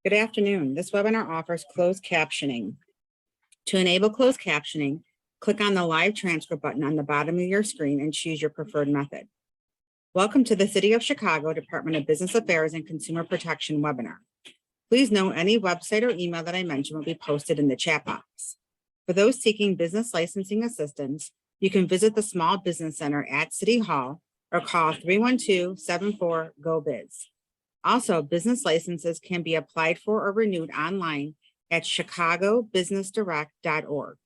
Good afternoon. This webinar offers closed captioning. To enable closed captioning, click on the live transcript button on the bottom of your screen and choose your preferred method. Welcome to the City of Chicago Department of Business Affairs and Consumer Protection webinar. Please note any website or email that I mention will be posted in the chat box. For those seeking business licensing assistance, you can visit the Small Business Center at City Hall or call 312-74-GO-BIZ. Also, business licenses can be applied for or renewed online at chicagobusinessdirect.org.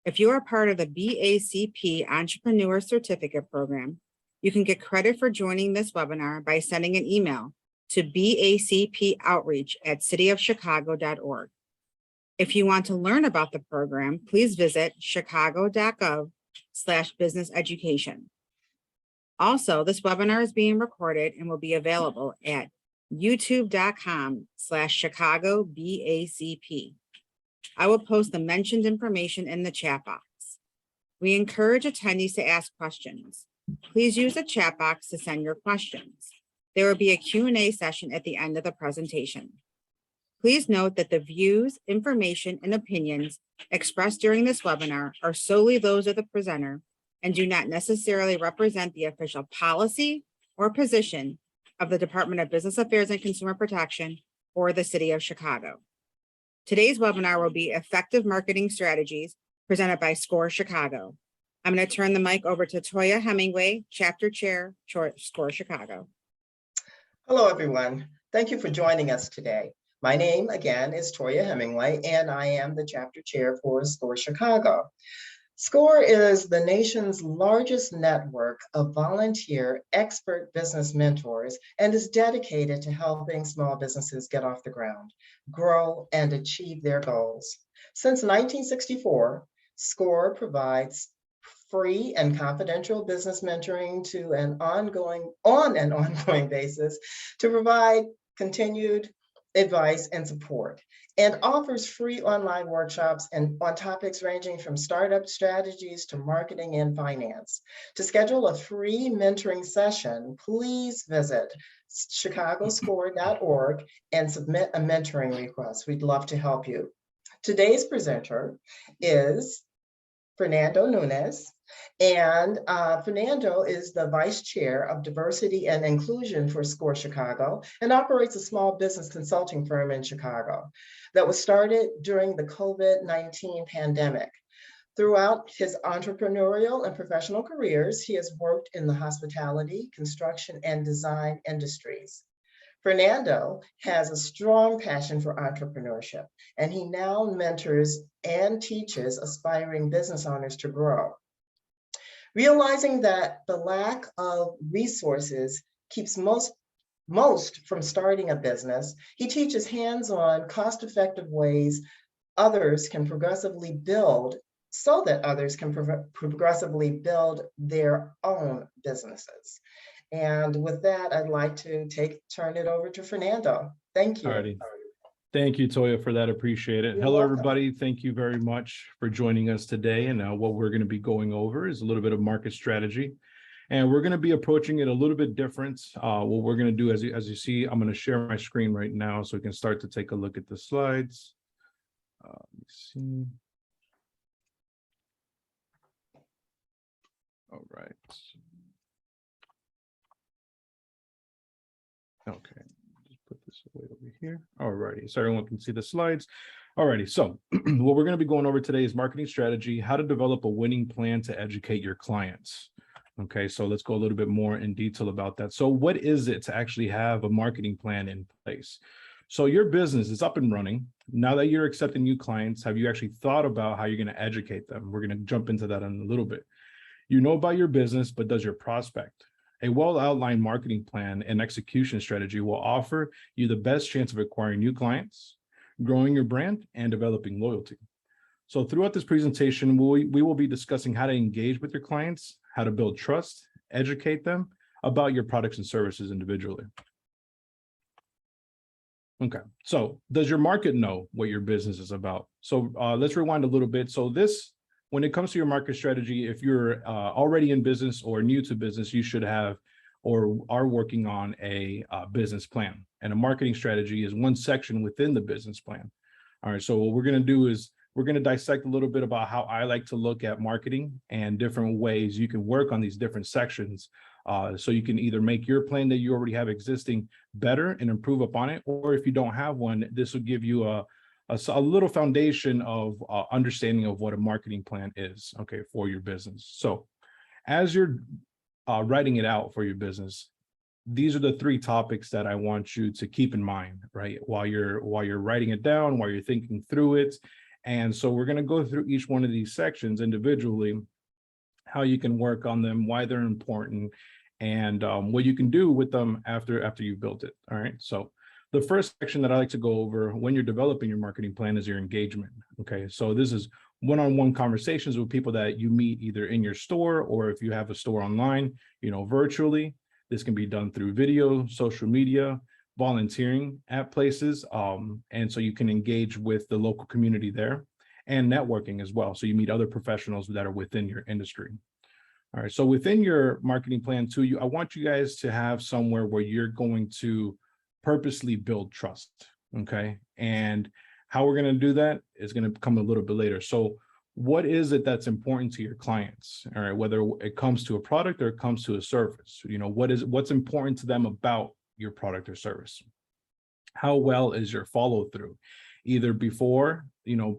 If you are part of the BACP Entrepreneur Certificate Program, you can get credit for joining this webinar by sending an email to bacpoutreach@cityofchicago.org. If you want to learn about the program, please visit chicago.gov/businesseducation. Also, this webinar is being recorded and will be available at youtube.com/ChicagoBACP. I will post the mentioned information in the chat box. We encourage attendees to ask questions. Please use the chat box to send your questions. There will be a Q&A session at the end of the presentation. Please note that the views, information, and opinions expressed during this webinar are solely those of the presenter and do not necessarily represent the official policy or position of the Department of Business Affairs and Consumer Protection or the City of Chicago. Today's webinar will be Effective Marketing Strategies presented by SCORE Chicago. I'm going to turn the mic over to Toya Hemingway, Chapter Chair, SCORE Chicago. Hello, everyone. Thank you for joining us today. My name, again, is Toya Hemingway, and I am the Chapter Chair for SCORE Chicago. SCORE is the nation's largest network of volunteer expert business mentors and is dedicated to helping small businesses get off the ground, grow, and achieve their goals. Since 1964, SCORE provides free and confidential business mentoring to an ongoing basis to provide continued advice and support, and offers free online workshops and on topics ranging from startup strategies to marketing and finance. To schedule a free mentoring session, please visit chicagoscore.org and submit a mentoring request. We'd love to help you. Today's presenter is Fernando Nunes, and Fernando is the Vice Chair of Diversity and Inclusion for SCORE Chicago and operates a small business consulting firm in Chicago that was started during the COVID-19 pandemic. Throughout his entrepreneurial and professional careers, he has worked in the hospitality, construction, and design industries. Fernando has a strong passion for entrepreneurship, and he now mentors and teaches aspiring business owners to grow. Realizing that the lack of resources keeps most from starting a business, he teaches hands-on, cost-effective ways others can progressively build so that others can progressively build their own businesses. And with that, I'd like to turn it over to Fernando. Thank you. Alrighty. Thank you, Toya, for that. Appreciate it. Hello, everybody. Thank you very much for joining us today. And what we're going to be going over is a little bit of market strategy. And we're going to be approaching it a little bit different. What we're going to do, as you see, I'm going to share my screen right now so we can start to take a look at the slides. Let me see. All right. Okay, just put this away over here. All righty, so everyone can see the slides. All righty, so what we're going to be going over today is marketing strategy, how to develop a winning plan to educate your clients. Okay, so let's go a little bit more in detail about that. So what is it to actually have a marketing plan in place? So your business is up and running. Now that you're accepting new clients, have you actually thought about how you're going to educate them? We're going to jump into that in a little bit. You know about your business, but does your prospect? A well-outlined marketing plan and execution strategy will offer you the best chance of acquiring new clients, growing your brand, and developing loyalty. So throughout this presentation, we will be discussing how to engage with your clients, how to build trust, educate them about your products and services individually. Okay, so does your market know what your business is about? So let's rewind a little bit. So when it comes to your market strategy, if you're already in business or new to business, you should have or are working on a business plan. And a marketing strategy is one section within the business plan. All right, so what we're going to do is we're going to dissect a little bit about how I like to look at marketing and different ways you can work on these different sections. So you can either make your plan that you already have existing better and improve upon it, or if you don't have one, this will give you a little foundation of understanding of what a marketing plan is, okay, for your business. So as you're writing it out for your business, these are the three topics that I want you to keep in mind, right? While you're writing it down, while you're thinking through it. And so we're going to go through each one of these sections individually, how you can work on them, why they're important, and what you can do with them after you've built it. All right. So the first section that I like to go over when you're developing your marketing plan is your engagement. Okay. So this is one-on-one conversations with people that you meet either in your store, or if you have a store online, virtually. This can be done through video, social media, volunteering at places. And so you can engage with the local community there, and networking as well. So you meet other professionals that are within your industry. All right. So within your marketing plan too, I want you guys to have somewhere where you're going to purposely build trust. Okay. And how we're going to do that is going to come a little bit later. So what is it that's important to your clients? All right. Whether it comes to a product or it comes to a service, what's important to them about your product or service? How well is your follow through? Either before,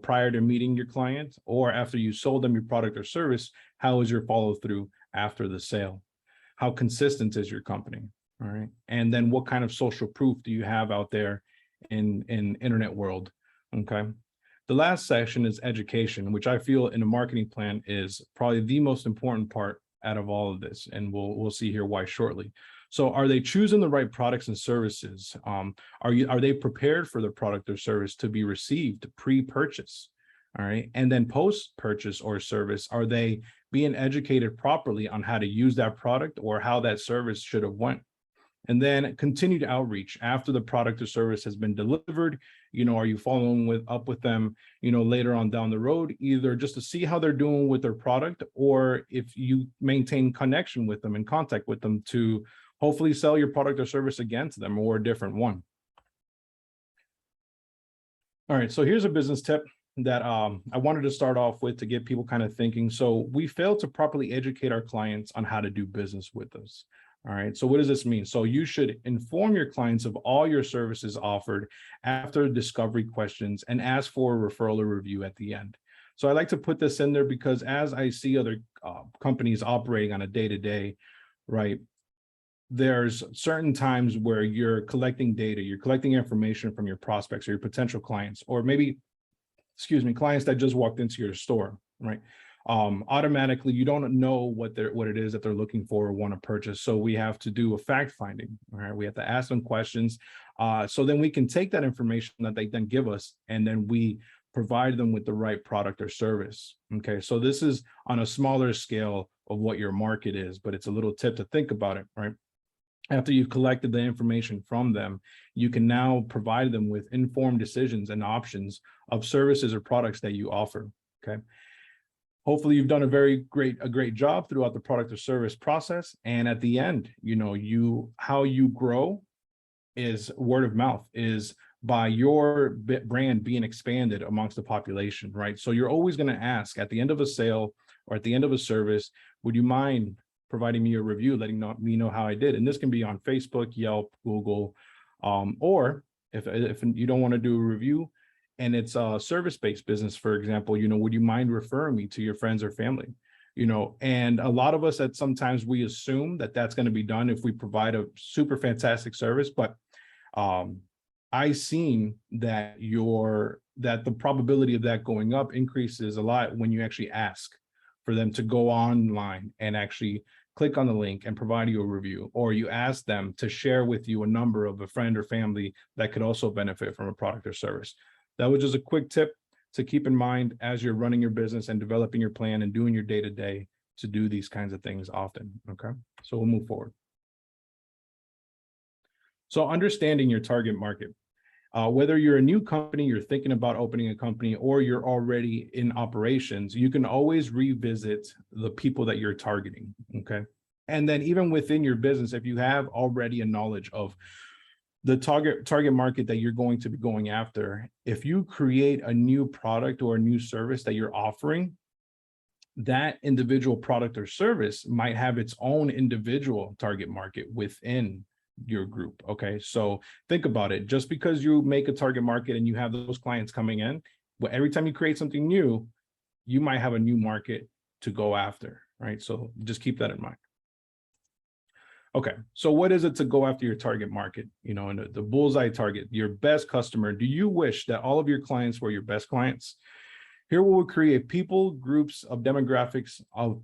prior to meeting your client, or after you sold them your product or service, how is your follow through after the sale? How consistent is your company? All right. And then what kind of social proof do you have out there in internet world? Okay. The last section is education, which I feel in a marketing plan is probably the most important part out of all of this. And we'll see here why shortly. So are they choosing the right products and services? Are they prepared for the product or service to be received pre-purchase? All right. And then post-purchase or service, are they being educated properly on how to use that product or how that service should have went? And then continued outreach after the product or service has been delivered. Are you following up with them, later on down the road, either just to see how they're doing with their product, or if you maintain connection with them and contact with them to hopefully sell your product or service again to them, or a different one. All right, so here's a business tip that I wanted to start off with to get people kind of thinking. So we fail to properly educate our clients on how to do business with us. All right, so what does this mean? So you should inform your clients of all your services offered after discovery questions, and ask for a referral or review at the end. So I like to put this in there because as I see other companies operating on a day-to-day, right, there's certain times where you're collecting data, you're collecting information from your prospects or your potential clients, or maybe, clients that just walked into your store, right? Automatically, you don't know what it is that they're looking for or want to purchase. So we have to do a fact finding. All right, we have to ask them questions. So then we can take that information that they then give us, and then we provide them with the right product or service. Okay, so this is on a smaller scale of what your market is, but it's a little tip to think about it, right? After you've collected the information from them, you can now provide them with informed decisions and options of services or products that you offer. Okay. Hopefully you've done a great job throughout the product or service process. And at the end, how you grow is word of mouth, is by your brand being expanded amongst the population, right? So you're always going to ask at the end of a sale or at the end of a service, would you mind providing me a review, letting me know how I did? And this can be on Facebook, Yelp, Google, or if you don't want to do a review, and it's a service-based business, for example, would you mind referring me to your friends or family? And a lot of us that sometimes we assume that that's going to be done if we provide a super fantastic service, but I've seen that the probability of that going up increases a lot when you actually ask for them to go online and actually click on the link and provide you a review, or you ask them to share with you a number of a friend or family that could also benefit from a product or service. That was just a quick tip to keep in mind as you're running your business and developing your plan and doing your day-to-day, to do these kinds of things often. Okay, so we'll move forward. So understanding your target market. Whether you're a new company, you're thinking about opening a company, or you're already in operations, you can always revisit the people that you're targeting. Okay, And then even within your business, if you have already a knowledge of the target market that you're going to be going after, if you create a new product or a new service that you're offering, that individual product or service might have its own individual target market within your group. Okay, so think about it. Just because you make a target market and you have those clients coming in, but every time you create something new, you might have a new market to go after, right? So just keep that in mind. Okay, so what is it to go after your target market? You know, and the bullseye target, your best customer. Do you wish that all of your clients were your best clients? Here we will create people, groups of demographics of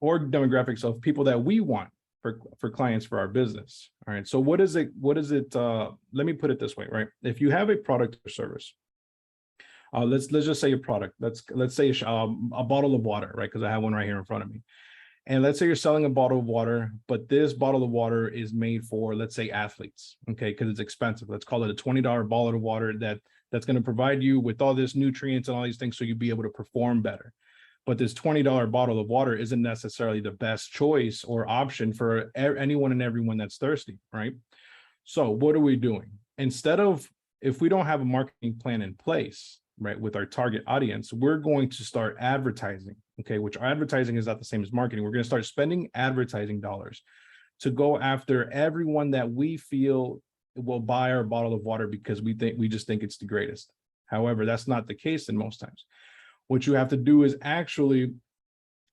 demographics of people that we want for clients for our business. All right, so what is it? Let me put it this way, right? If you have a product or service, let's just say a product. Let's say a bottle of water, right? Because I have one right here in front of me. And let's say you're selling a bottle of water, but this bottle of water is made for, let's say, athletes, okay, because it's expensive. Let's call it a $20 bottle of water that's going to provide you with all this nutrients and all these things so you'll be able to perform better. But this $20 bottle of water isn't necessarily the best choice or option for anyone and everyone that's thirsty, right? So what are we doing? If we don't have a marketing plan in place, right, with our target audience, we're going to start advertising, okay, which advertising is not the same as marketing. We're going to start spending advertising dollars to go after everyone that we feel will buy our bottle of water because we just think it's the greatest. However, that's not the case in most times. What you have to do is actually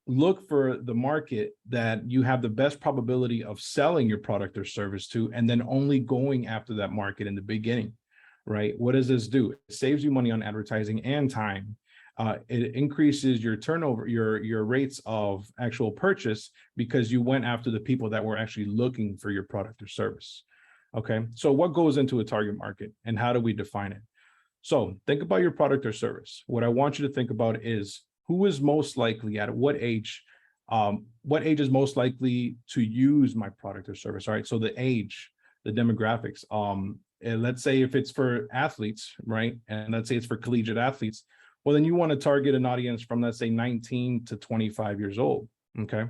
look for the market that you have the best probability of selling your product or service to, and then only going after that market in the beginning. Right? What does this do? It saves you money on advertising and time. It increases your turnover, your rates of actual purchase because you went after the people that were actually looking for your product or service. Okay, so what goes into a target market and how do we define it? So think about your product or service. What I want you to think about is who is most likely at what age is most likely to use my product or service. All right, so the age, the demographics. And let's say if it's for athletes, right? And let's say it's for collegiate athletes, well, then you want to target an audience from, let's say, 19 to 25 years old. Okay.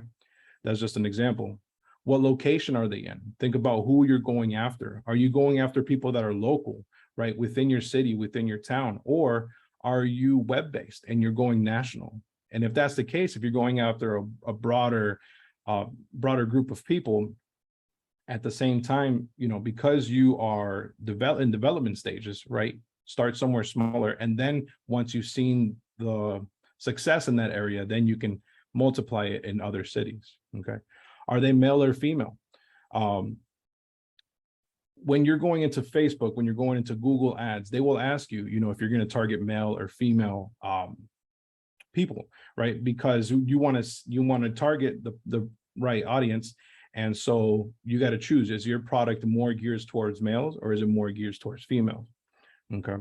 That's just an example. What location are they in? Think about who you're going after. Are you going after people that are local, right? Within your city, within your town, or are you web-based and you're going national? And if that's the case, if you're going after a broader group of people, at the same time, you know, because you are in development stages, right? Start somewhere smaller. And then once you've seen the success in that area, then you can multiply it in other cities. Okay. Are they male or female? When you're going into Facebook, when you're going into Google ads, they will ask you, you know, if you're going to target male or female people, right? Because you want to target the right audience. And so you got to choose, is your product more geared towards males or is it more geared towards females? Okay.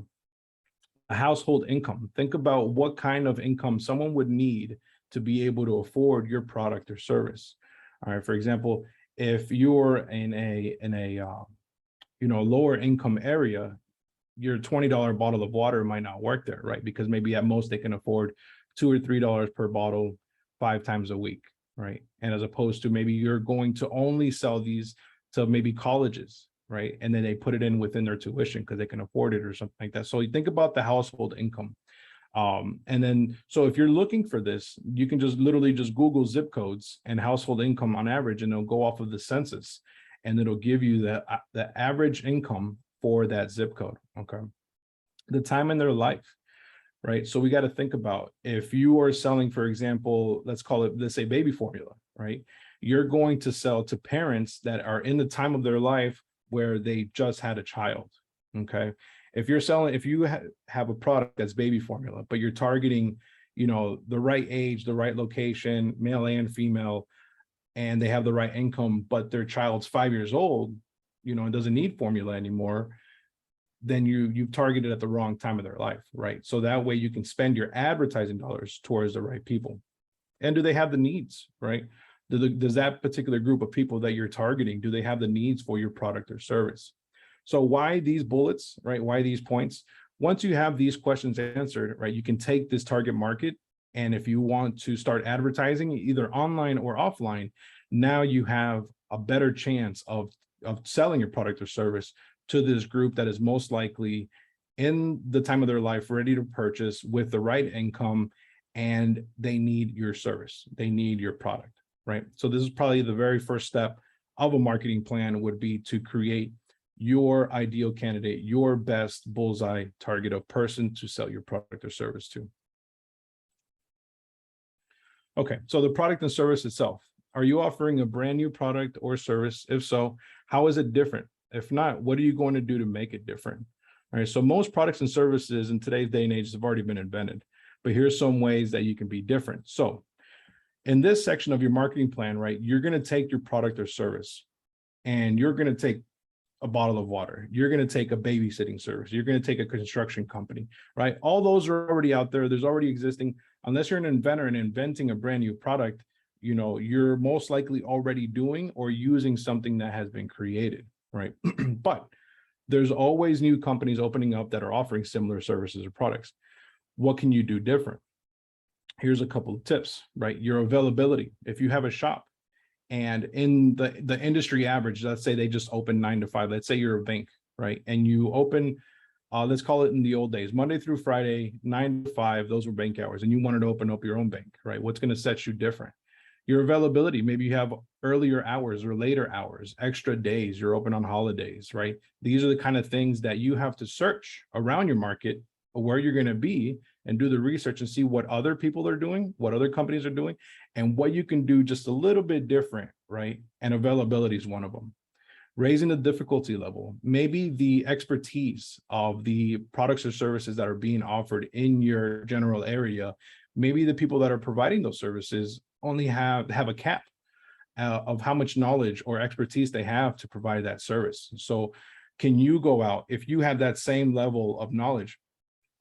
A household income. Think about what kind of income someone would need to be able to afford your product or service. All right. For example, if you're in a lower income area, your $20 bottle of water might not work there, right? Because maybe at most they can afford $2 or $3 per bottle 5 times a week. Right. And as opposed to maybe you're going to only sell these to maybe colleges, right? And then they put it in within their tuition because they can afford it or something like that. So you think about the household income. And then, so if you're looking for this, you can just literally just Google zip codes and household income on average, and it'll go off of the census and it'll give you the average income for that zip code. Okay. The time in their life. Right. So we got to think about if you are selling, for example, let's say baby formula, right? You're going to sell to parents that are in the time of their life where they just had a child. Okay. If you have a product that's baby formula, but you're targeting, you know, the right age, the right location, male and female, and they have the right income, but their child's 5 years old, you know, and doesn't need formula anymore, then you've targeted at the wrong time of their life, right? So that way you can spend your advertising dollars towards the right people. And do they have the needs, right? Does that particular group of people that you're targeting, do they have the needs for your product or service? So why these bullets, right? Why these points? Once you have these questions answered, right, you can take this target market. And if you want to start advertising either online or offline, now you have a better chance of selling your product or service to this group that is most likely in the time of their life ready to purchase with the right income, and they need your service, they need your product, right? So this is probably the very first step of a marketing plan, would be to create your ideal candidate, your best bullseye target of person to sell your product or service to. Okay, so the product and service itself. Are you offering a brand new product or service? If so, how is it different? If not, what are you going to do to make it different? All right, so most products and services in today's day and age have already been invented, but here's some ways that you can be different. So in this section of your marketing plan, right, you're going to take your product or service and you're going to take a bottle of water. You're going to take a babysitting service. You're going to take a construction company, right? All those are already out there. There's already existing. Unless you're an inventor and inventing a brand new product, you know, you're most likely already doing or using something that has been created, right? But there's always new companies opening up that are offering similar services or products. What can you do different? Here's a couple of tips, right? Your availability. If you have a shop and in the industry average, let's say they just open 9 to 5, let's say you're a bank, right? And you open, let's call it in the old days, Monday through Friday, 9 to 5, those were bank hours, and you wanted to open up your own bank, right? What's going to set you different? Your availability. Maybe you have earlier hours or later hours, extra days, you're open on holidays, right? These are the kind of things that you have to search around your market, where you're going to be, and do the research and see what other people are doing, what other companies are doing, and what you can do just a little bit different, right? And availability is one of them. Raising the difficulty level. Maybe the expertise of the products or services that are being offered in your general area, maybe the people that are providing those services only have a cap of how much knowledge or expertise they have to provide that service. So can you go out, if you have that same level of knowledge,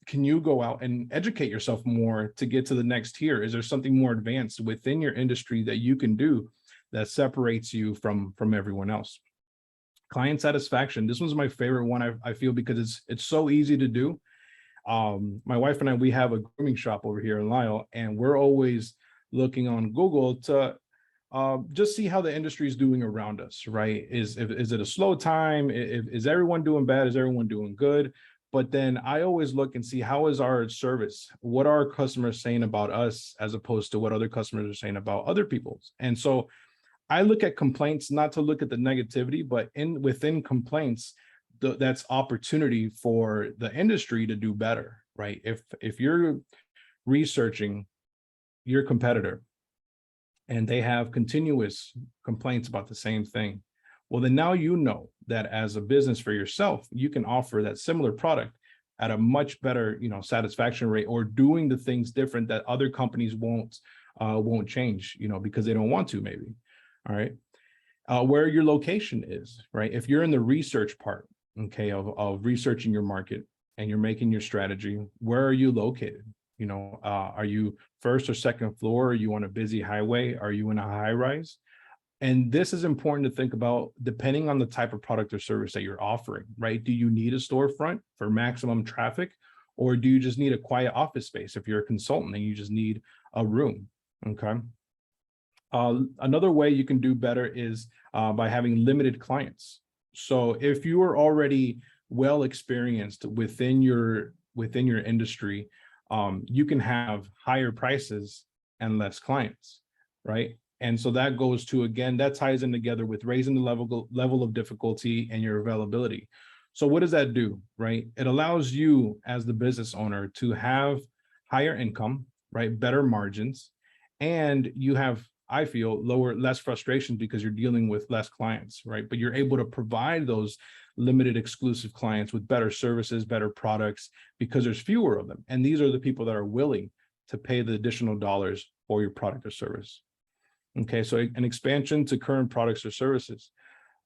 can you go out and educate yourself more to get to the next tier? Is there something more advanced within your industry that you can do that separates you from everyone else? Client satisfaction. This one's my favorite one, I feel, because it's so easy to do. My wife and I, we have a grooming shop over here in Lisle, and we're always looking on Google to just see how the industry is doing around us, right? Is it a slow time? Is everyone doing bad? Is everyone doing good? But then I always look and see, how is our service? What are our customers saying about us as opposed to what other customers are saying about other people's? And so I look at complaints, not to look at the negativity, but within complaints, that's opportunity for the industry to do better, right? If you're researching your competitor and they have continuous complaints about the same thing, well, then now you know that as a business for yourself, you can offer that similar product at a much better, satisfaction rate, or doing the things different that other companies won't change, because they don't want to, maybe. All right. Where your location is, right? If you're in the research part, okay, of researching your market and you're making your strategy, where are you located? Are you first or second floor? Are you on a busy highway? Are you in a high rise? And this is important to think about depending on the type of product or service that you're offering, right? Do you need a storefront for maximum traffic, or do you just need a quiet office space if you're a consultant and you just need a room? Okay. Another way you can do better is by having limited clients. So if you are already well experienced within your industry, you can have higher prices and less clients, right? And so that goes to, again, that ties in together with raising the level of difficulty and your availability. So what does that do, right? It allows you as the business owner to have higher income, right? Better margins, and you have, I feel, less frustration because you're dealing with less clients, right? But you're able to provide those limited exclusive clients with better services, better products, because there's fewer of them. And these are the people that are willing to pay the additional dollars for your product or service. Okay, so an expansion to current products or services.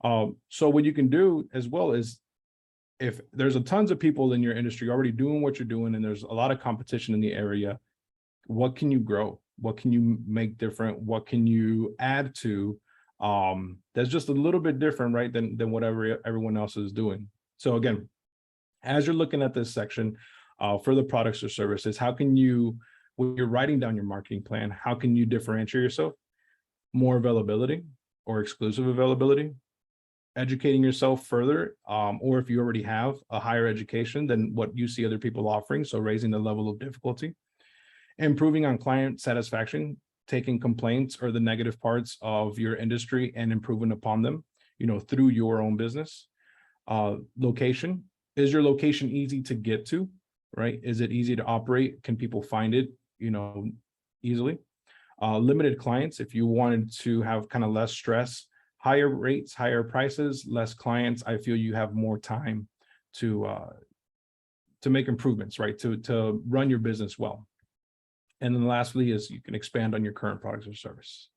So what you can do as well is, if there's tons of people in your industry already doing what you're doing, and there's a lot of competition in the area, what can you grow? What can you make different? What can you add to that's just a little bit different, right, than whatever everyone else is doing? So again, as you're looking at this section for the products or services, how can you, when you're writing down your marketing plan, how can you differentiate yourself? more availability or exclusive availability, educating yourself further, or if you already have a higher education than what you see other people offering, so raising the level of difficulty, improving on client satisfaction, taking complaints or the negative parts of your industry and improving upon them, through your own business. Location, is your location easy to get to, right? Is it easy to operate? Can people find it, easily? Limited clients, if you wanted to have kind of less stress, higher rates, higher prices, less clients, I feel you have more time to make improvements, right? To run your business well. And then lastly is you can expand on your current products or service.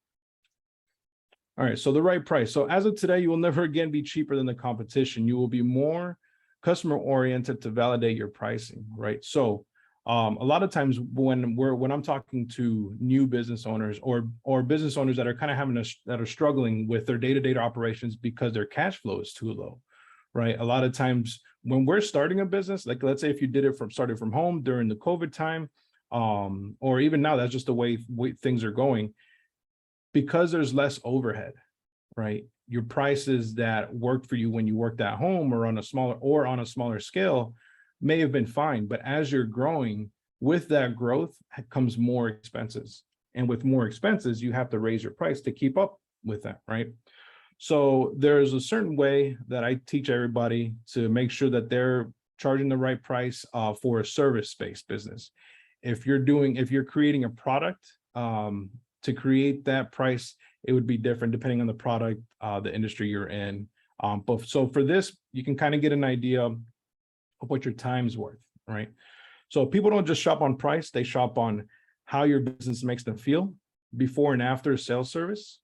All right, so the right price. So as of today, you will never again be cheaper than the competition. You will be more customer oriented to validate your pricing, right? So a lot of times when I'm talking to new business owners or business owners that are kind of that are struggling with their day-to-day operations because their cash flow is too low, right? A lot of times when we're starting a business, like let's say if you did it started from home during the COVID time, or even now, that's just the way things are going, because there's less overhead, right? Your prices that worked for you when you worked at home or on a smaller scale may have been fine, but as you're growing, with that growth comes more expenses. And with more expenses, you have to raise your price to keep up with that, right? So there's a certain way that I teach everybody to make sure that they're charging the right price for a service-based business. If you're creating a product, to create that price, it would be different depending on the product, the industry you're in. But so for this, you can kind of get an idea of what your time's worth, right? So people don't just shop on price, they shop on how your business makes them feel, before and after sales service,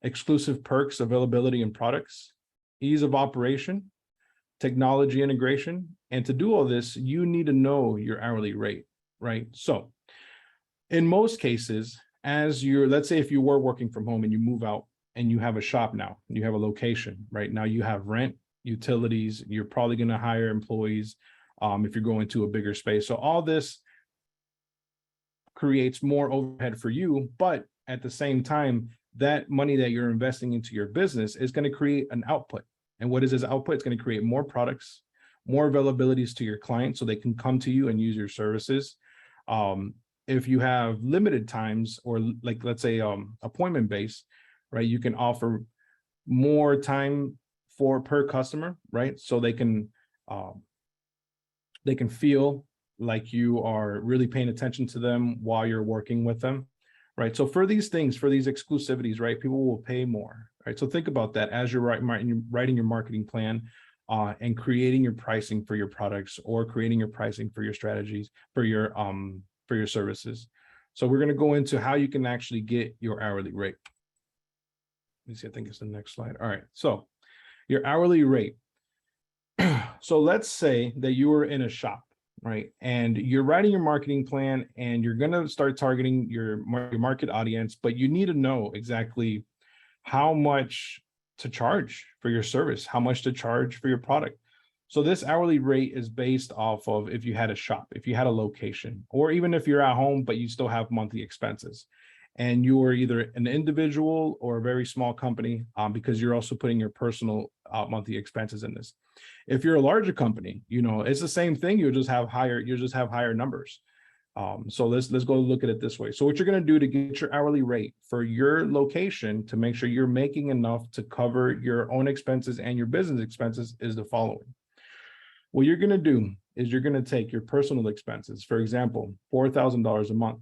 exclusive perks, availability and products, ease of operation, technology integration. And to do all this, you need to know your hourly rate, right? So in most cases, let's say if you were working from home and you move out and you have a shop now, you have a location, right? Now you have rent, utilities, you're probably going to hire employees if you're going to a bigger space. So all this creates more overhead for you, but at the same time, that money that you're investing into your business is going to create an output. And what is this output? It's going to create more products, more availabilities to your clients so they can come to you and use your services. If you have limited times, or like, let's say appointment based, right? You can offer more time per customer, right? So they can feel like you are really paying attention to them while you're working with them, right? So for these things, for these exclusivities, right? People will pay more, right? So think about that as you're writing your marketing plan and creating your pricing for your products, or creating your pricing for your strategies, for your services. So we're going to go into how you can actually get your hourly rate. Let me see, I think it's the next slide. All right, so your hourly rate. So let's say that you are in a shop, right? And you're writing your marketing plan and you're going to start targeting your market audience, but you need to know exactly how much to charge for your service, how much to charge for your product. So this hourly rate is based off of if you had a shop, if you had a location, or even if you're at home, but you still have monthly expenses. And you're either an individual or a very small company, because you're also putting your personal monthly expenses in this. If you're a larger company, it's the same thing. You'll just have higher numbers. So let's go look at it this way. So what you're going to do to get your hourly rate for your location to make sure you're making enough to cover your own expenses and your business expenses is the following. What you're going to do is you're going to take your personal expenses, for example, $4,000 a month.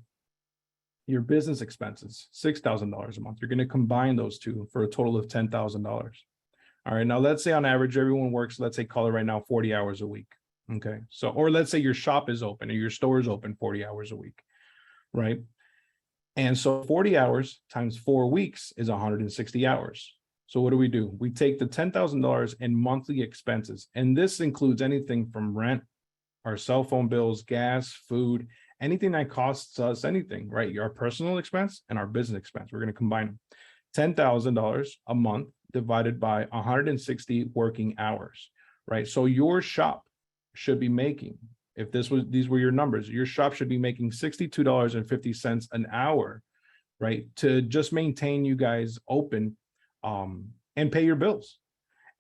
Your business expenses, $6,000 a month. You're going to combine those two for a total of $10,000. All right. Now, let's say on average, everyone works, let's say call it right now, 40 hours a week. Okay. So, or let's say your shop is open or your store is open 40 hours a week. Right. And so 40 hours times 4 weeks is 160 hours. So what do? We take the $10,000 in monthly expenses. And this includes anything from rent, our cell phone bills, gas, food, anything that costs us anything, right? Our personal expense and our business expense. We're going to combine them. $10,000 a month divided by 160 working hours, right? So your shop should be making, if these were your numbers, your shop should be making $62.50 an hour right? To just maintain you guys open and pay your bills.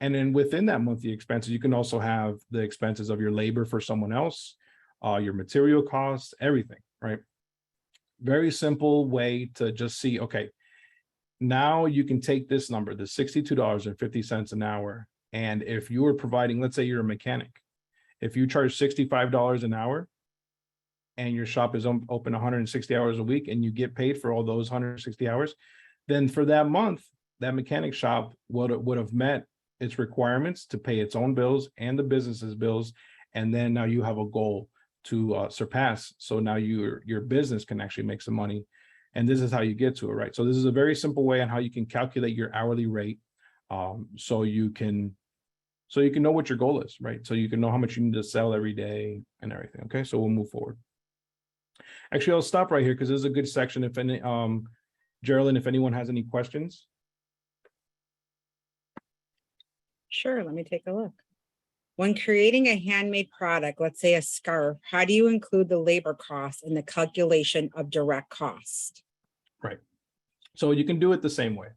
And then within that monthly expenses, you can also have the expenses of your labor for someone else, your material costs, everything, right? Very simple way to just see, okay, now you can take this number, the $62.50 an hour. And if you were providing, let's say you're a mechanic, if you charge $65 an hour and your shop is open 160 hours a week and you get paid for all those 160 hours, then for that month, that mechanic shop would have met its requirements to pay its own bills and the business's bills. And then now you have a goal to surpass. So now your business can actually make some money. And this is how you get to it, right? So this is a very simple way on how you can calculate your hourly rate. So you can know what your goal is, right? So you can know how much you need to sell every day and everything. Okay, so we'll move forward. Actually, I'll stop right here because this is a good section. If any, Geraldine, if anyone has any questions. Sure, let me take a look. When creating a handmade product, let's say a scarf, how do you include the labor costs in the calculation of direct cost? Right. So you can do it the same way.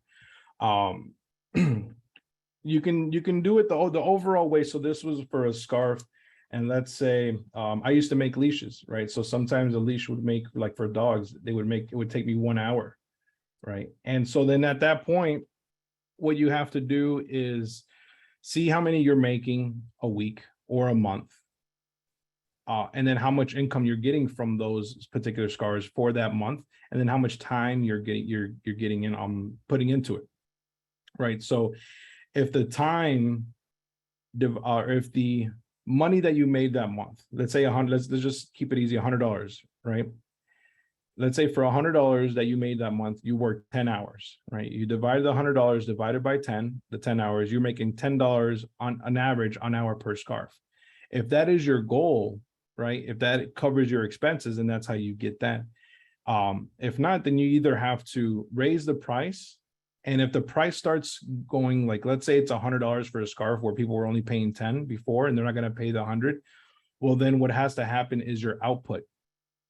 You can do it the overall way. So this was for a scarf. And let's say I used to make leashes, right? So sometimes a leash would make, like for dogs, it would take me 1 hour, right? And so then at that point, what you have to do is see how many you're making a week or a month, and then how much income you're getting from those particular scarves for that month, and then how much time you're getting in putting into it, right? So if the time, if the money that you made that month, let's say let's just keep it easy, $100, right? Let's say for $100 that you made that month, you worked 10 hours, right? You divide the $100 divided by 10, the 10 hours, you're making $10 on an average on hour per scarf. If that is your goal, right? If that covers your expenses, and that's how you get that. If not, then you either have to raise the price. And if the price starts going, like, let's say it's $100 for a scarf where people were only paying 10 before, and they're not going to pay the 100. Well, then what has to happen is your output,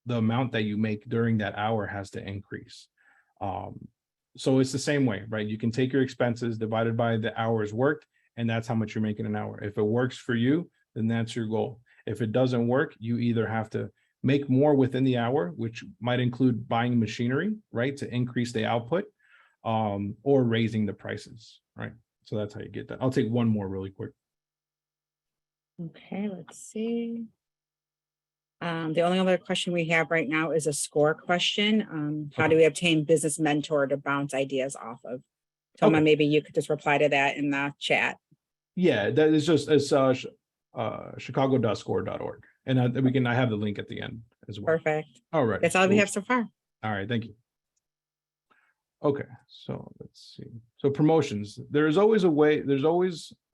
the amount that you make during that hour, has to increase. So it's the same way, right? You can take your expenses divided by the hours worked, and that's how much you're making an hour. If it works for you, then that's your goal. If it doesn't work, you either have to make more within the hour, which might include buying machinery, right, to increase the output, or raising the prices, right? So that's how you get that. I'll take one more really quick. Okay, let's see. The only other question we have right now is a score question. How do we obtain business mentor to bounce ideas off of? Toma, Okay. maybe you could just reply to that in the chat. Yeah, that is just, it's chicago.score.org. And I have the link at the end as well. Perfect. All right. That's all we have so far. All right, thank you. Okay, so let's see. So promotions, there's always a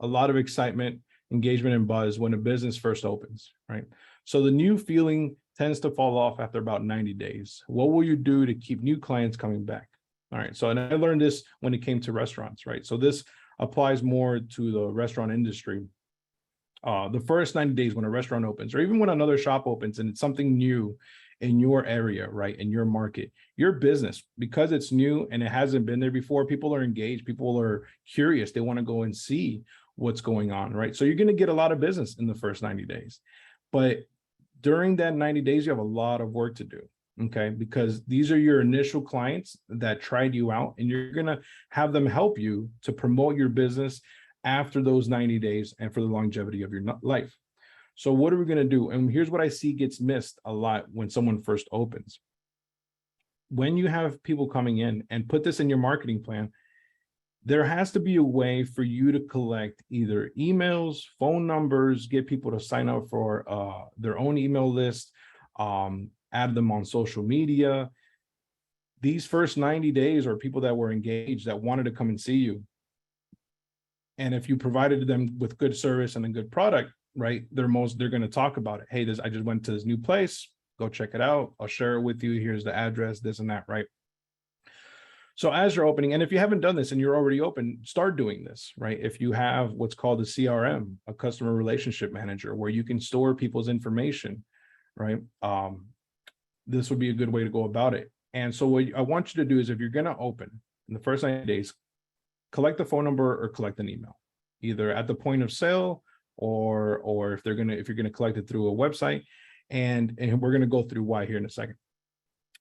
lot of excitement, engagement, and buzz when a business first opens, right? So the new feeling tends to fall off after about 90 days. What will you do to keep new clients coming back? All right, so, and I learned this when it came to restaurants, right? So this applies more to the restaurant industry. The first 90 days when a restaurant opens, or even when another shop opens and it's something new in your area, right, in your market, your business, because it's new and it hasn't been there before, people are engaged, people are curious, they want to go and see what's going on, right? So you're going to get a lot of business in the first 90 days. But during that 90 days, you have a lot of work to do, okay? Because these are your initial clients that tried you out, and you're going to have them help you to promote your business after those 90 days and for the longevity of your life. So what are we going to do? And here's what I see gets missed a lot when someone first opens. When you have people coming in, and put this in your marketing plan, there has to be a way for you to collect either emails, phone numbers, get people to sign up for their own email list, add them on social media. These first 90 days are people that were engaged, that wanted to come and see you. And if you provided them with good service and a good product, right, they're going to talk about it. Hey, I just went to this new place. Go check it out. I'll share it with you. Here's the address, this and that, right? So as you're opening, and if you haven't done this and you're already open, start doing this, right? If you have what's called a CRM, a customer relationship manager, where you can store people's information, right? This would be a good way to go about it. And so what I want you to do is, if you're going to open in the first 90 days, collect the phone number or collect an email, either at the point of sale or if you're going to collect it through a website. And we're going to go through why here in a second.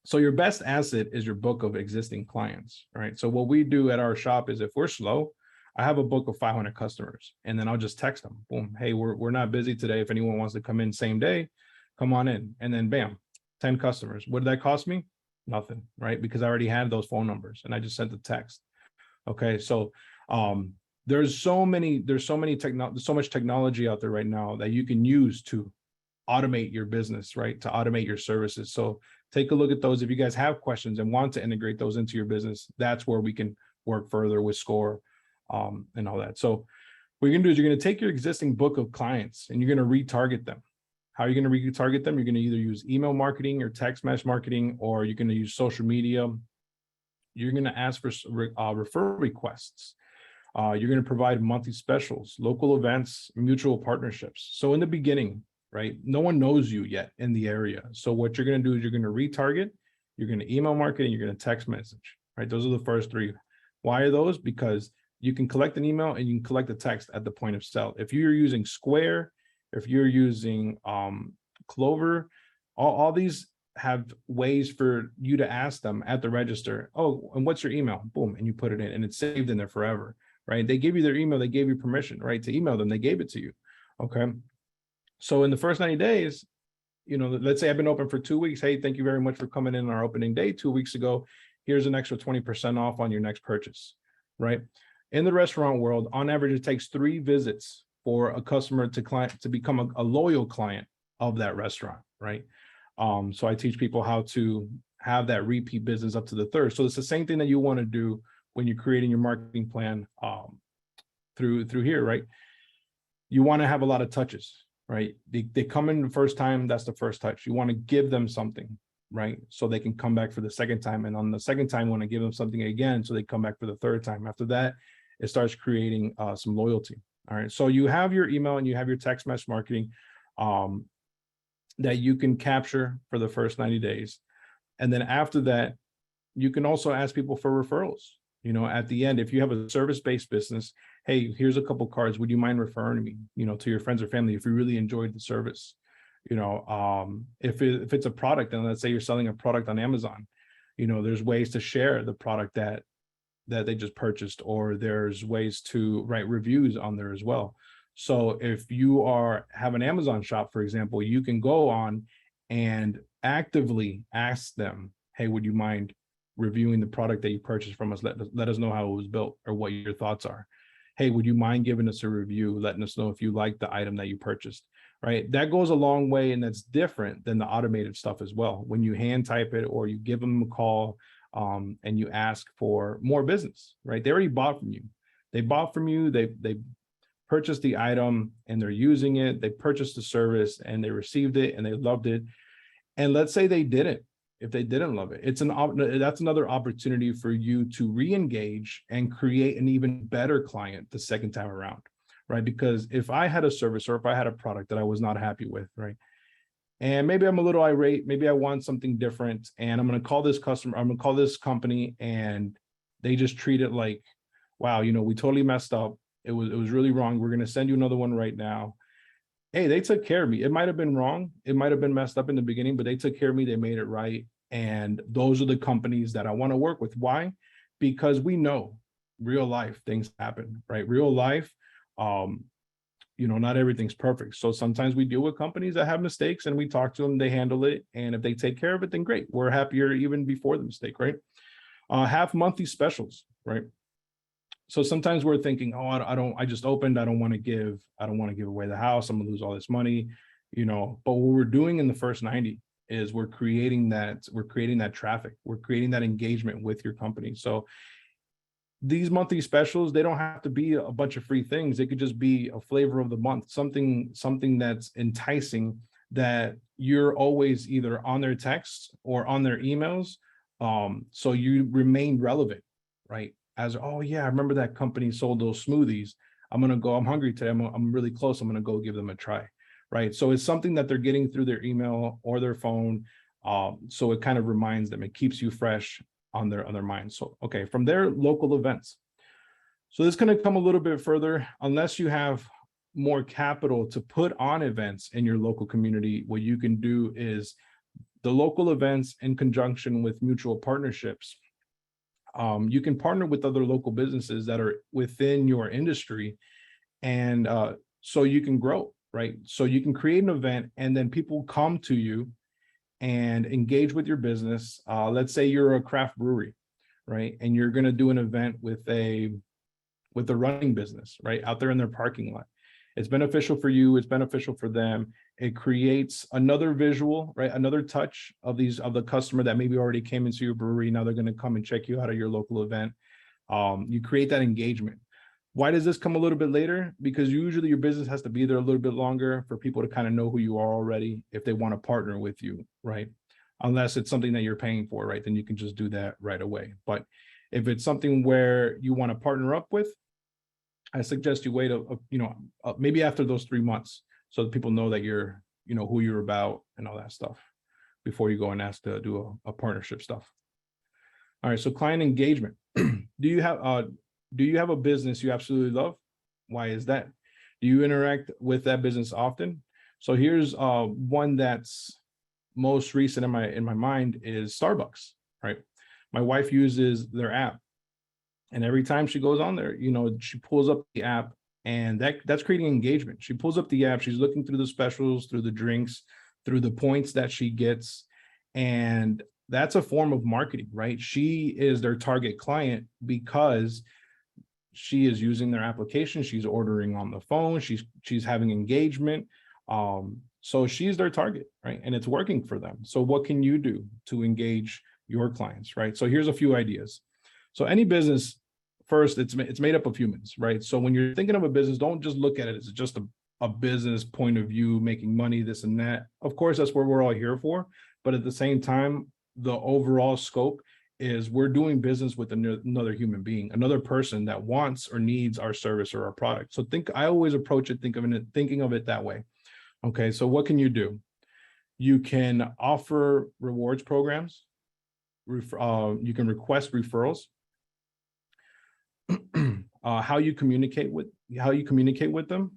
So your best asset is your book of existing clients, right? So what we do at our shop is, if we're slow, I have a book of 500 customers, and then I'll just text them, boom, hey, we're not busy today. If anyone wants to come in same day, come on in. And then bam, 10 customers. What did that cost me? Nothing, right? Because I already had those phone numbers and I just sent the text. Okay. So there's so much technology out there right now that you can use to automate your business, right? To automate your services. So take a look at those. If you guys have questions and want to integrate those into your business, that's where we can work further with SCORE and all that. So what you're going to do is you're going to take your existing book of clients and you're going to retarget them. How are you going to retarget them? You're going to either use email marketing or text message marketing, or you're going to use social media. You're going to ask for referral requests. You're going to provide monthly specials, local events, mutual partnerships. So in the beginning, right, no one knows you yet in the area. So what you're going to do is you're going to retarget, you're going to email market, and you're going to text message, right? Those are the first three. Why are those? Because you can collect an email and you can collect a text at the point of sale. If you're using Square, if you're using Clover, all these have ways for you to ask them at the register, oh, and what's your email? Boom, and you put it in and it's saved in there forever, right? They gave you their email, they gave you permission, right, to email them, they gave it to you, okay? So in the first 90 days, let's say I've been open for 2 weeks. Hey, thank you very much for coming in on our opening day 2 weeks ago. Here's an extra 20% off on your next purchase, right? In the restaurant world, on average, it takes 3 visits for a customer to become a loyal client of that restaurant, right? So I teach people how to have that repeat business up to the third. So it's the same thing that you want to do when you're creating your marketing plan through here, right? You want to have a lot of touches, right? They come in the first time, that's the first touch. You want to give them something, right? So they can come back for the second time. And on the second time, you want to give them something again, so they come back for the third time. After that, it starts creating some loyalty. All right. So you have your email and you have your text message marketing that you can capture for the first 90 days. And then after that, you can also ask people for referrals. At the end, if you have a service-based business, hey, here's a couple cards. Would you mind referring me, to your friends or family if you really enjoyed the service? If it's a product, and let's say you're selling a product on Amazon, there's ways to share the product that they just purchased, or there's ways to write reviews on there as well. So if you have an Amazon shop, for example, you can go on and actively ask them, hey, would you mind reviewing the product that you purchased from us? Let us know how it was built or what your thoughts are. Hey, would you mind giving us a review, letting us know if you like the item that you purchased, right? That goes a long way, and that's different than the automated stuff as well. When you hand type it or you give them a call and you ask for more business, right? They already bought from you. They bought from you, they purchased the item and they're using it. They purchased the service and they received it and they loved it. And let's say they didn't. If they didn't love it, that's another opportunity for you to re-engage and create an even better client the second time around, right? Because if I had a service or if I had a product that I was not happy with, right? And maybe I'm a little irate, maybe I want something different, and I'm going to call this customer, I'm going to call this company, and they just treat it like, wow, we totally messed up. It was really wrong. We're going to send you another one right now. Hey, they took care of me. It might have been wrong. It might have been messed up in the beginning, but they took care of me. They made it right. And those are the companies that I want to work with. Why? Because we know real life things happen, right? Real life, not everything's perfect. So sometimes we deal with companies that have mistakes and we talk to them, they handle it. And if they take care of it, then great. We're happier even before the mistake, right? Have monthly specials, right? So sometimes we're thinking, oh, I just opened. I don't want to give away the house. I'm gonna lose all this money, but what we're doing in the first 90 is we're creating that traffic. We're creating that engagement with your company. So these monthly specials, they don't have to be a bunch of free things. They could just be a flavor of the month, something that's enticing, that you're always either on their texts or on their emails. So you remain relevant, right? As, oh yeah, I remember that company sold those smoothies. I'm hungry today. I'm really close. I'm going to go give them a try. Right. So it's something that they're getting through their email or their phone. So it kind of reminds them, it keeps you fresh on their minds. So, okay, from there, local events. So this is going to come a little bit further. Unless you have more capital to put on events in your local community, what you can do is the local events in conjunction with mutual partnerships. You can partner with other local businesses that are within your industry, and so you can grow, right? So you can create an event and then people come to you and engage with your business. Let's say you're a craft brewery, right? And you're going to do an event with a running business, right? Out there in their parking lot. It's beneficial for you. It's beneficial for them. It creates another visual, right? Another touch of the customer that maybe already came into your brewery. Now they're going to come and check you out at your local event. You create that engagement. Why does this come a little bit later? Because usually your business has to be there a little bit longer for people to kind of know who you are already if they want to partner with you, right? Unless it's something that you're paying for, right? Then you can just do that right away. But if it's something where you want to partner up with, I suggest you wait maybe after those 3 months, so that people know that you're, who you're about and all that stuff before you go and ask to do a partnership stuff. All right, so client engagement. Do you have a business you absolutely love? Why is that? Do you interact with that business often? So here's one that's most recent in my mind is Starbucks, right? My wife uses their app. And every time she goes on there, she pulls up the app, and that's creating engagement. She pulls up the app, she's looking through the specials, through the drinks, through the points that she gets. And that's a form of marketing, right? She is their target client because she is using their application. She's ordering on the phone. She's having engagement. So she's their target, right? And it's working for them. So what can you do to engage your clients, right? So here's a few ideas. So any business, first, it's made up of humans, right? So when you're thinking of a business, don't just look at it as just a business point of view, making money, this and that. Of course, that's what we're all here for. But at the same time, the overall scope is we're doing business with another human being, another person that wants or needs our service or our product. So I always approach it, thinking of it that way. Okay, so what can you do? You can offer rewards programs. You can request referrals. How you communicate with them.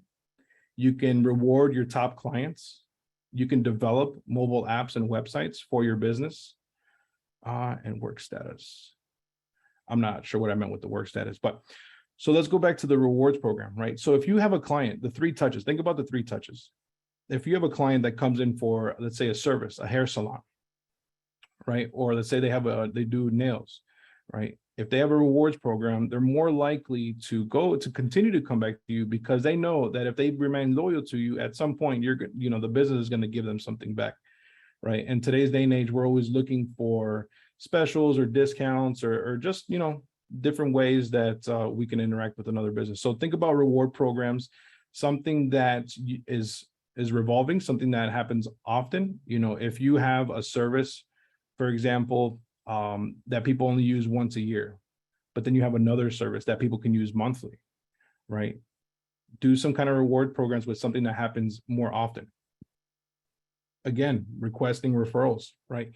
You can reward your top clients. You can develop mobile apps and websites for your business. And work status. I'm not sure what I meant with the work status, but so let's go back to the rewards program, right? So if you have a client, the 3 touches, think about the 3 touches. If you have a client that comes in for, let's say, a service, a hair salon, right? Or let's say they do nails, right? If they have a rewards program, they're more likely to continue to come back to you because they know that if they remain loyal to you, at some point, the business is going to give them something back, right? In today's day and age, we're always looking for specials or discounts or just, different ways that we can interact with another business. So think about reward programs, something that is revolving, something that happens often. If you have a service, for example, that people only use once a year, but then you have another service that people can use monthly, right? Do some kind of reward programs with something that happens more often. Again, requesting referrals, right?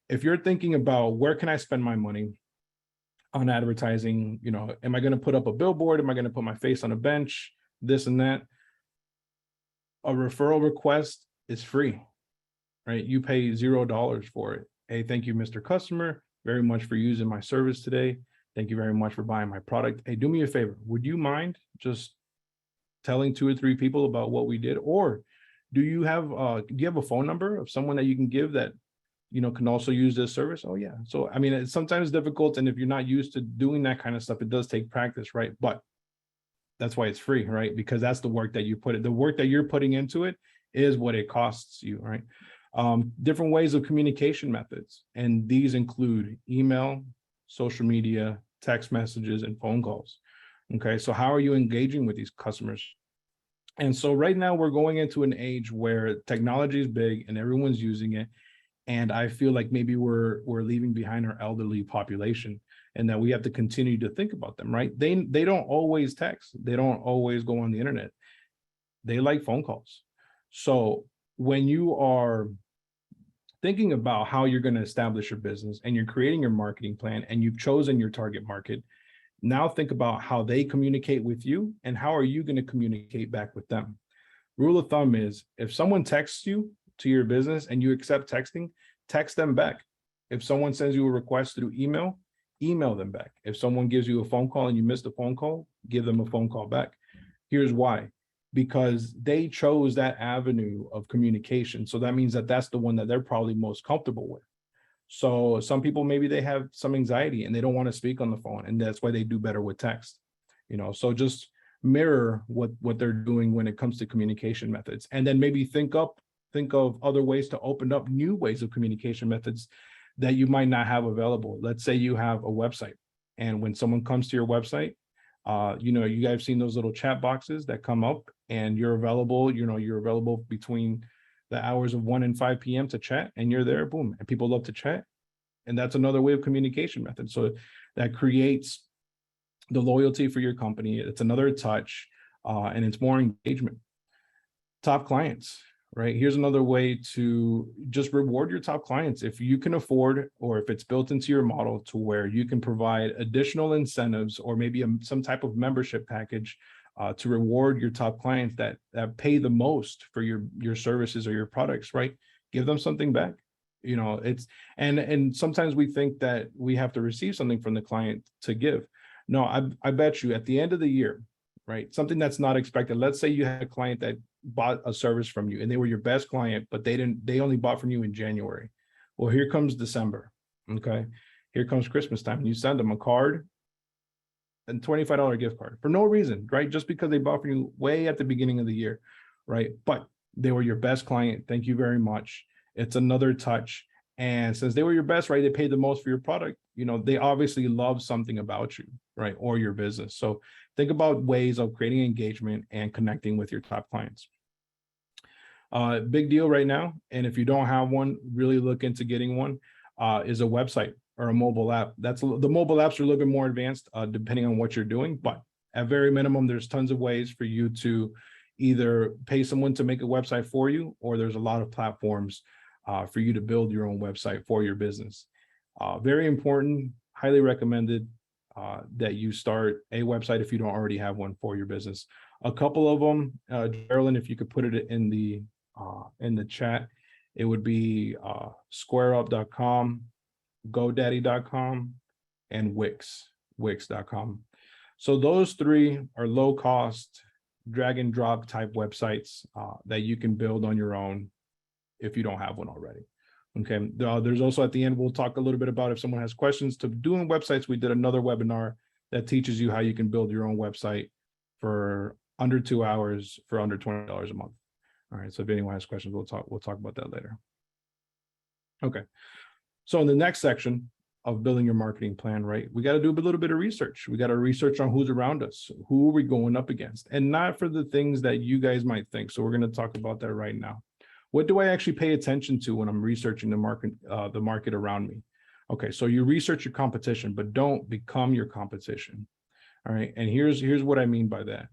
If you're thinking about where can I spend my money on advertising, am I going to put up a billboard? Am I going to put my face on a bench? This and that. A referral request is free, right? You pay $0 for it. Hey, thank you, Mr. Customer, very much for using my service today. Thank you very much for buying my product. Hey, do me a favor. Would you mind just telling 2 or 3 people about what we did? Or do you have a phone number of someone that you can give that, can also use this service? Oh, yeah. So, I mean, it's sometimes difficult. And if you're not used to doing that kind of stuff, it does take practice, right? But that's why it's free, right? Because that's the work that the work that you're putting into it is what it costs you, right? Different ways of communication methods. And these include email, social media, text messages, and phone calls. Okay, so how are you engaging with these customers? And so right now we're going into an age where technology is big and everyone's using it. And I feel like maybe we're leaving behind our elderly population and that we have to continue to think about them, right? They don't always text. They don't always go on the internet. They like phone calls. So when you are thinking about how you're going to establish your business and you're creating your marketing plan and you've chosen your target market, now think about how they communicate with you and how are you going to communicate back with them. Rule of thumb is if someone texts you to your business and you accept texting, text them back. If someone sends you a request through email, email them back. If someone gives you a phone call and you missed a phone call, give them a phone call back. Here's why. Because they chose that avenue of communication. So that means that that's the one that they're probably most comfortable with. So some people, maybe they have some anxiety and they don't want to speak on the phone, and that's why they do better with text. So just mirror what they're doing when it comes to communication methods, and then maybe think of other ways to open up new ways of communication methods that you might not have available. Let's say you have a website, and when someone comes to your website, you guys have seen those little chat boxes that come up, and you're available, you're available between the hours of 1 and 5 p.m. to chat, and you're there, boom, and people love to chat. And that's another way of communication method. So that creates the loyalty for your company. It's another touch, and it's more engagement. Top clients, right? Here's another way to just reward your top clients. If you can afford, or if it's built into your model to where you can provide additional incentives or maybe some type of membership package to reward your top clients that pay the most for your services or your products, right? Give them something back. It's and sometimes we think that we have to receive something from the client to give. No, I bet you at the end of the year, right? Something that's not expected. Let's say you had a client that bought a service from you and they were your best client, but they only bought from you in January. Well, here comes December. Okay. Here comes Christmas time. And you send them a card and $25 gift card for no reason, right? Just because they bought from you way at the beginning of the year, right? But they were your best client. Thank you very much. It's another touch. And since they were your best, right, they paid the most for your product, they obviously love something about you, right, or your business. So think about ways of creating engagement and connecting with your top clients. Big deal right now. And if you don't have one, really look into getting one, is a website or a mobile app. The mobile apps are a little bit more advanced, depending on what you're doing. But at very minimum, there's tons of ways for you to either pay someone to make a website for you, or there's a lot of platforms for you to build your own website for your business. Very important, highly recommended that you start a website if you don't already have one for your business. A couple of them, Geraldine, if you could put it in the chat, it would be squareup.com, godaddy.com, and wix.com. So those three are low cost, drag and drop type websites that you can build on your own if you don't have one already. Okay. There's also at the end, we'll talk a little bit about if someone has questions to doing websites. We did another webinar that teaches you how you can build your own website for under 2 hours for under $20 a month. All right. So if anyone has questions, we'll talk about that later. Okay. So in the next section of building your marketing plan, right, we got to do a little bit of research. We got to research on who's around us, who are we going up against, and not for the things that you guys might think. So we're going to talk about that right now. What do I actually pay attention to when I'm researching the market around me? Okay, so you research your competition, but don't become your competition. All right, and here's what I mean by that.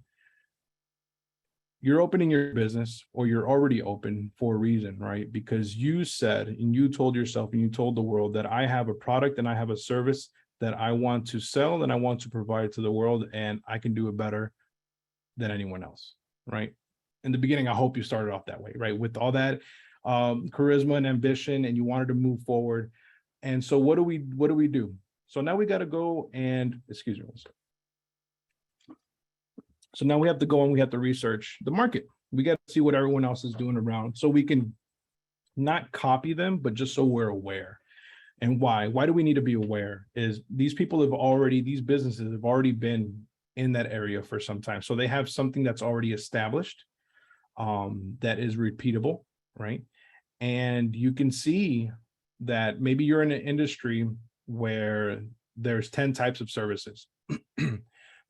You're opening your business, or you're already open for a reason, right? Because you said, and you told yourself, and you told the world that I have a product and I have a service that I want to sell and I want to provide to the world, and I can do it better than anyone else, right? In the beginning, I hope you started off that way, right? With all that charisma and ambition, and you wanted to move forward. And so what do we do? So now we got to go and, excuse me. So now we have to go and we have to research the market. We got to see what everyone else is doing around, so we can not copy them, but just so we're aware. And why? Why do we need to be aware? Is these businesses have already been in that area for some time. So they have something that's already established, that is repeatable, right? And you can see that maybe you're in an industry where there's 10 types of services,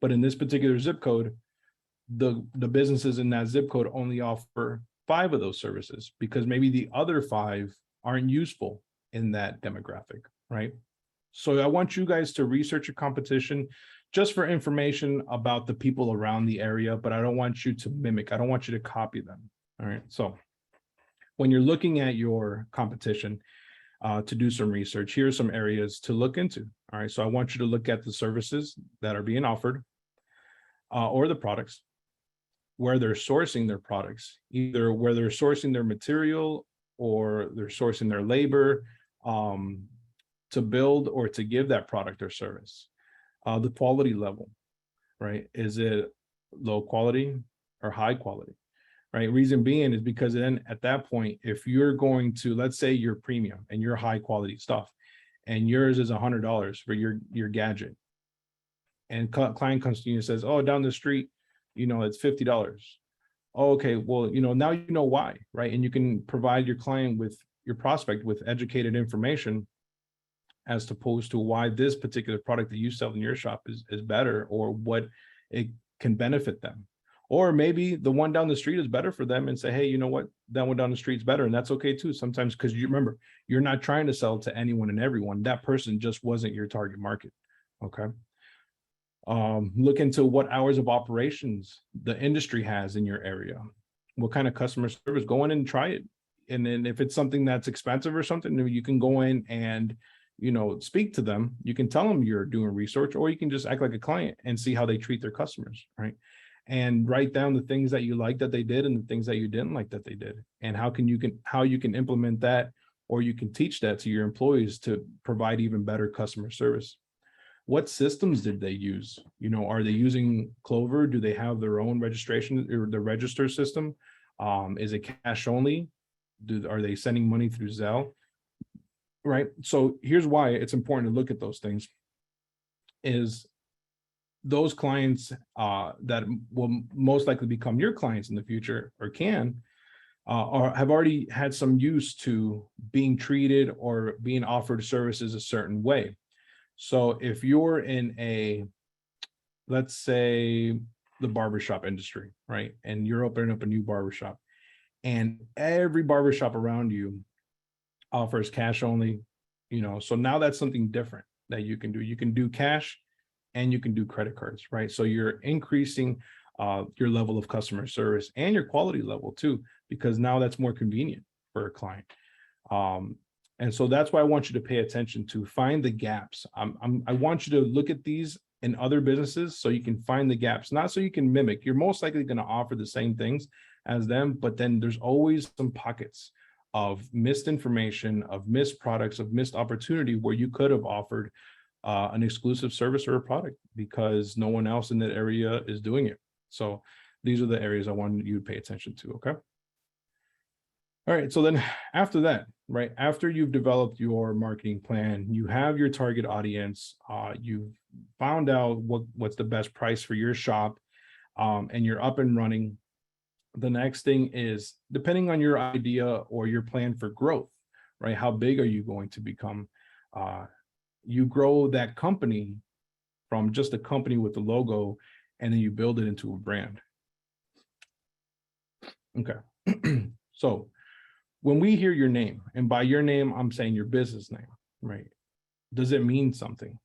but in this particular zip code, the businesses in that zip code only offer 5 of those services, because maybe the other 5 aren't useful in that demographic, right? So I want you guys to research your competition just for information about the people around the area, but I don't want you to mimic. I don't want you to copy them. All right. So when you're looking at your competition, to do some research, here are some areas to look into. All right, so I want you to look at the services that are being offered, or the products, where they're sourcing their products, either where they're sourcing their material or they're sourcing their labor, to build or to give that product or service. The quality level, right? Is it low quality or high quality? Right. Reason being is because then at that point, if you're going to, let's say you're premium and you're high quality stuff, and yours is $100 for your gadget, and client comes to you and says, oh, down the street, it's $50. Oh, okay, well, now you know why, right? And you can provide your client with your prospect with educated information as opposed to why this particular product that you sell in your shop is better, or what it can benefit them. Or maybe the one down the street is better for them, and say, hey, you know what? That one down the street's better. And that's okay too. Sometimes, because you remember, you're not trying to sell to anyone and everyone. That person just wasn't your target market. Okay. Look into what hours of operations the industry has in your area. What kind of customer service? Go in and try it. And then if it's something that's expensive or something, you can go in and, speak to them. You can tell them you're doing research, or you can just act like a client and see how they treat their customers, right? And write down the things that you like that they did and the things that you didn't like that they did, and how you can implement that, or you can teach that to your employees to provide even better customer service. What systems did they use? Are they using Clover? Do they have their own registration or the register system? Is it cash only? Are they sending money through Zelle? Right. So here's why it's important to look at those things. Is those clients that will most likely become your clients in the future, or can, or have already had some use to being treated or being offered services a certain way. So if you're in let's say the barbershop industry, right? And you're opening up a new barbershop, and every barbershop around you offers cash only, so now that's something different that you can do. You can do cash, and you can do credit cards, right? So you're increasing your level of customer service and your quality level too, because now that's more convenient for a client. And so that's why I want you to pay attention to find the gaps. I want you to look at these in other businesses so you can find the gaps, not so you can mimic. You're most likely going to offer the same things as them, but then there's always some pockets of missed information, of missed products, of missed opportunity where you could have offered an exclusive service or a product because no one else in that area is doing it. So these are the areas I want you to pay attention to. Okay. All right. So then after that, right, after you've developed your marketing plan, you have your target audience, you've found out what's the best price for your shop, and you're up and running. The next thing is, depending on your idea or your plan for growth, right? How big are you going to become? You grow that company from just a company with the logo, and then you build it into a brand. Okay. So when we hear your name, and by your name, I'm saying your business name, right? Does it mean something?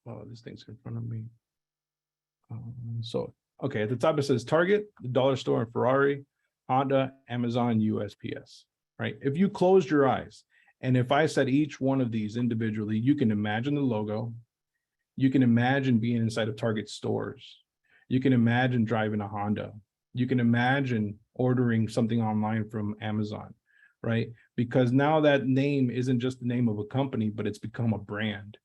Oh, this thing's in front of me. Okay, at the top it says Target, the dollar store, and Ferrari, Honda, Amazon, USPS, right? If you closed your eyes, and if I said each one of these individually, you can imagine the logo. You can imagine being inside of Target stores. You can imagine driving a Honda. You can imagine ordering something online from Amazon, right? Because now that name isn't just the name of a company, but it's become a brand,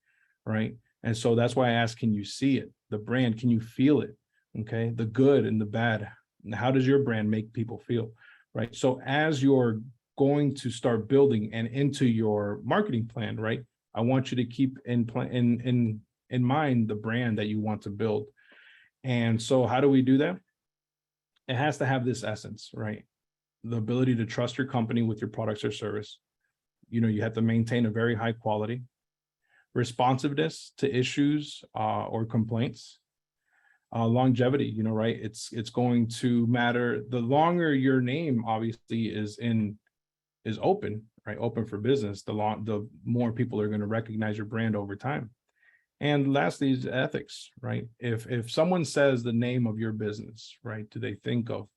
right? And so that's why I ask, can you see it? The brand, can you feel it? Okay, the good and the bad. How does your brand make people feel, right? So as you're going to start building and into your marketing plan, right, I want you to keep in mind the brand that you want to build. And so how do we do that? It has to have this essence, right? The ability to trust your company with your products or service. You have to maintain a very high quality, responsiveness to issues or complaints. Longevity, right? It's going to matter. The longer your name obviously is open, right? Open for business, the more people are going to recognize your brand over time. And lastly is ethics, right? If someone says the name of your business, right, do they think of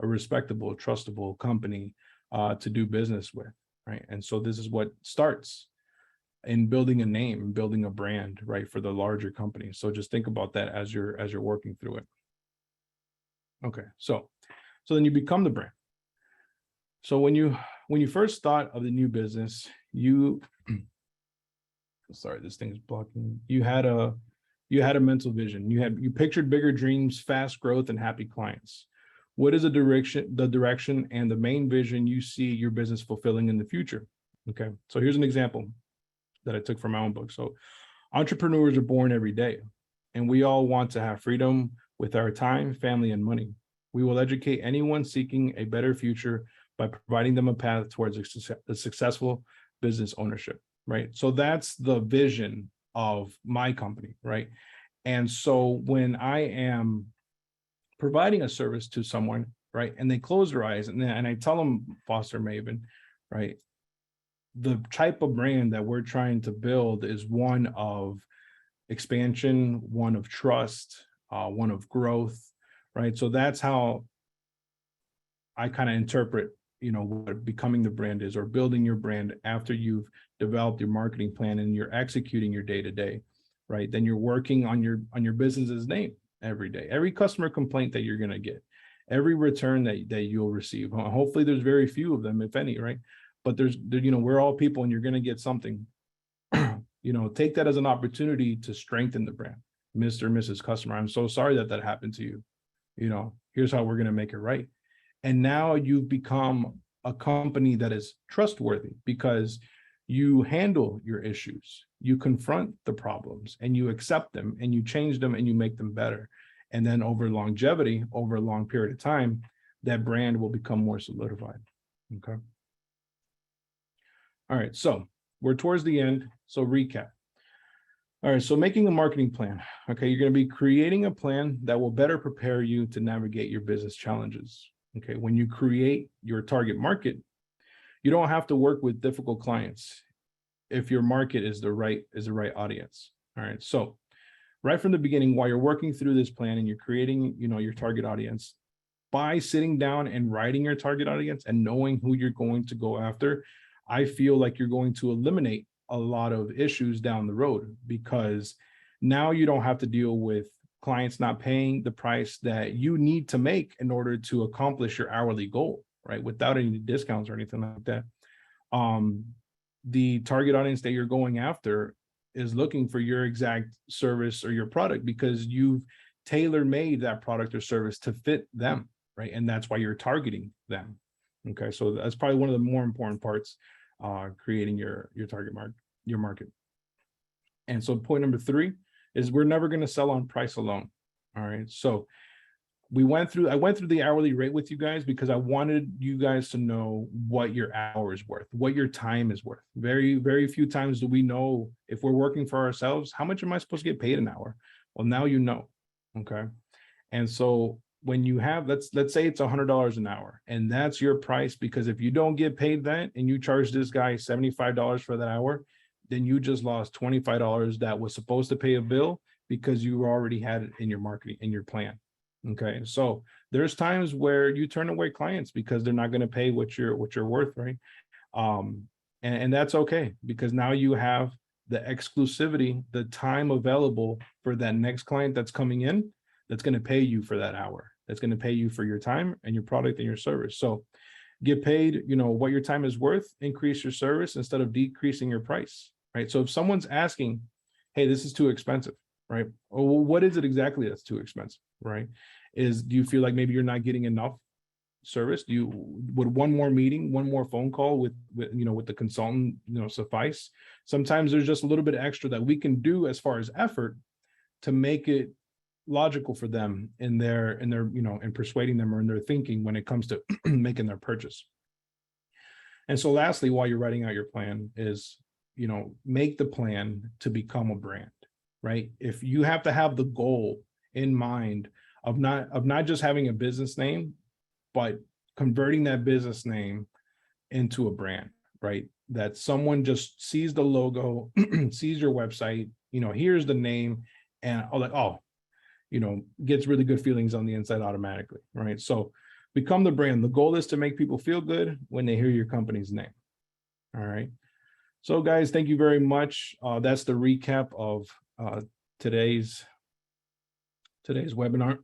a respectable, trustable company to do business with, right? And so this is what starts in building a name, building a brand, right, for the larger company. So just think about that as you're working through it. Okay, so then you become the brand. So when you first thought of the new business, you sorry, this thing is blocking. You had a mental vision. You pictured bigger dreams, fast growth, and happy clients. What is the direction and the main vision you see your business fulfilling in the future? Okay, so here's an example that I took from my own book. So entrepreneurs are born every day, and we all want to have freedom with our time, family, and money. We will educate anyone seeking a better future by providing them a path towards a successful business ownership, right? So that's the vision of my company, right? And so when I am providing a service to someone, right, and they close their eyes and I tell them, Foster Maven, right, the type of brand that we're trying to build is one of expansion, one of trust, one of growth, right? So that's how I kind of interpret, what becoming the brand is, or building your brand after you've developed your marketing plan and you're executing your day-to-day, right? Then you're working on your business's name every day. Every customer complaint that you're going to get, every return that you'll receive. Hopefully there's very few of them, if any, right? But we're all people and you're going to get something. Take that as an opportunity to strengthen the brand. Mr. and Mrs. Customer, I'm so sorry that happened to you. Here's how we're going to make it right. And now you've become a company that is trustworthy because you handle your issues, you confront the problems and you accept them and you change them and you make them better. And then over longevity, over a long period of time, that brand will become more solidified. Okay. All right. So we're towards the end. So recap. All right. So making a marketing plan. Okay. You're going to be creating a plan that will better prepare you to navigate your business challenges. Okay. When you create your target market, you don't have to work with difficult clients if your market is the right audience. All right. So right from the beginning, while you're working through this plan and you're creating, your target audience, by sitting down and writing your target audience and knowing who you're going to go after, I feel like you're going to eliminate a lot of issues down the road, because now you don't have to deal with clients not paying the price that you need to make in order to accomplish your hourly goal, right? Without any discounts or anything like that. The target audience that you're going after is looking for your exact service or your product because you've tailor-made that product or service to fit them, right? And that's why you're targeting them. Okay, so that's probably one of the more important parts, creating your target market. And so point number 3 is we're never going to sell on price alone. All right, so I went through the hourly rate with you guys because I wanted you guys to know what your hour is worth, what your time is worth. Very, very few times do we know, if we're working for ourselves, how much am I supposed to get paid an hour? Well, now you know. Okay. And so when you have, let's say it's $100 an hour, and that's your price, because if you don't get paid that and you charge this guy $75 for that hour, then you just lost $25 that was supposed to pay a bill because you already had it in your marketing, in your plan. Okay. So there's times where you turn away clients because they're not going to pay what you're worth. Right. And that's okay, because now you have the exclusivity, the time available for that next client that's coming in, that's going to pay you for that hour. That's going to pay you for your time and your product and your service. So get paid, what your time is worth, increase your service instead of decreasing your price. Right. So if someone's asking, hey, this is too expensive, right? Oh, well, what is it exactly that's too expensive, right? Do you feel like maybe you're not getting enough service? Would one more meeting, one more phone call with the consultant, suffice? Sometimes there's just a little bit extra that we can do as far as effort to make it logical for them in their in persuading them or in their thinking when it comes to making their purchase. And so lastly, while you're writing out your plan is, make the plan to become a brand, right? If you have to have the goal in mind of not just having a business name, but converting that business name into a brand, right? That someone just sees the logo, sees your website, here's the name, and gets really good feelings on the inside automatically, right? So Become the brand. The goal is to make people feel good when they hear your company's name. All right. So guys, thank you very much. That's the recap of today's webinar.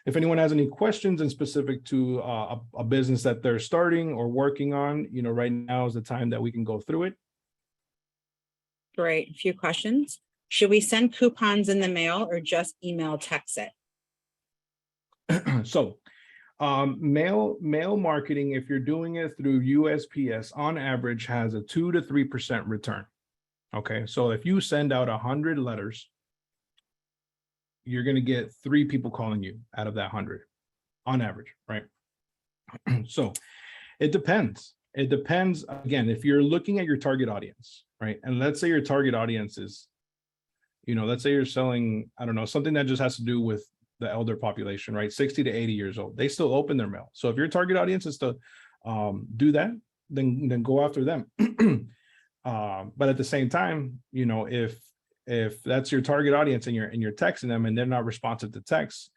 If anyone has any questions and specific to a business that they're starting or working on, right now is the time that we can go through it. Great. A few questions. Should we send coupons in the mail or just email, text it? So mail marketing, if you're doing it through USPS, on average has a 2 to 3% return. Okay, so if you send out 100 letters, you're going to get 3 people calling you out of that 100 on average, right? So it depends. It depends. Again, if you're looking at your target audience, right? And let's say your target audience is, let's say you're selling, I don't know, something that just has to do with the elder population, right? 60 to 80 years old. They still open their mail. So if your target audience is to do that, then go after them. But at the same time, if that's your target audience and you're texting them and they're not responsive to text,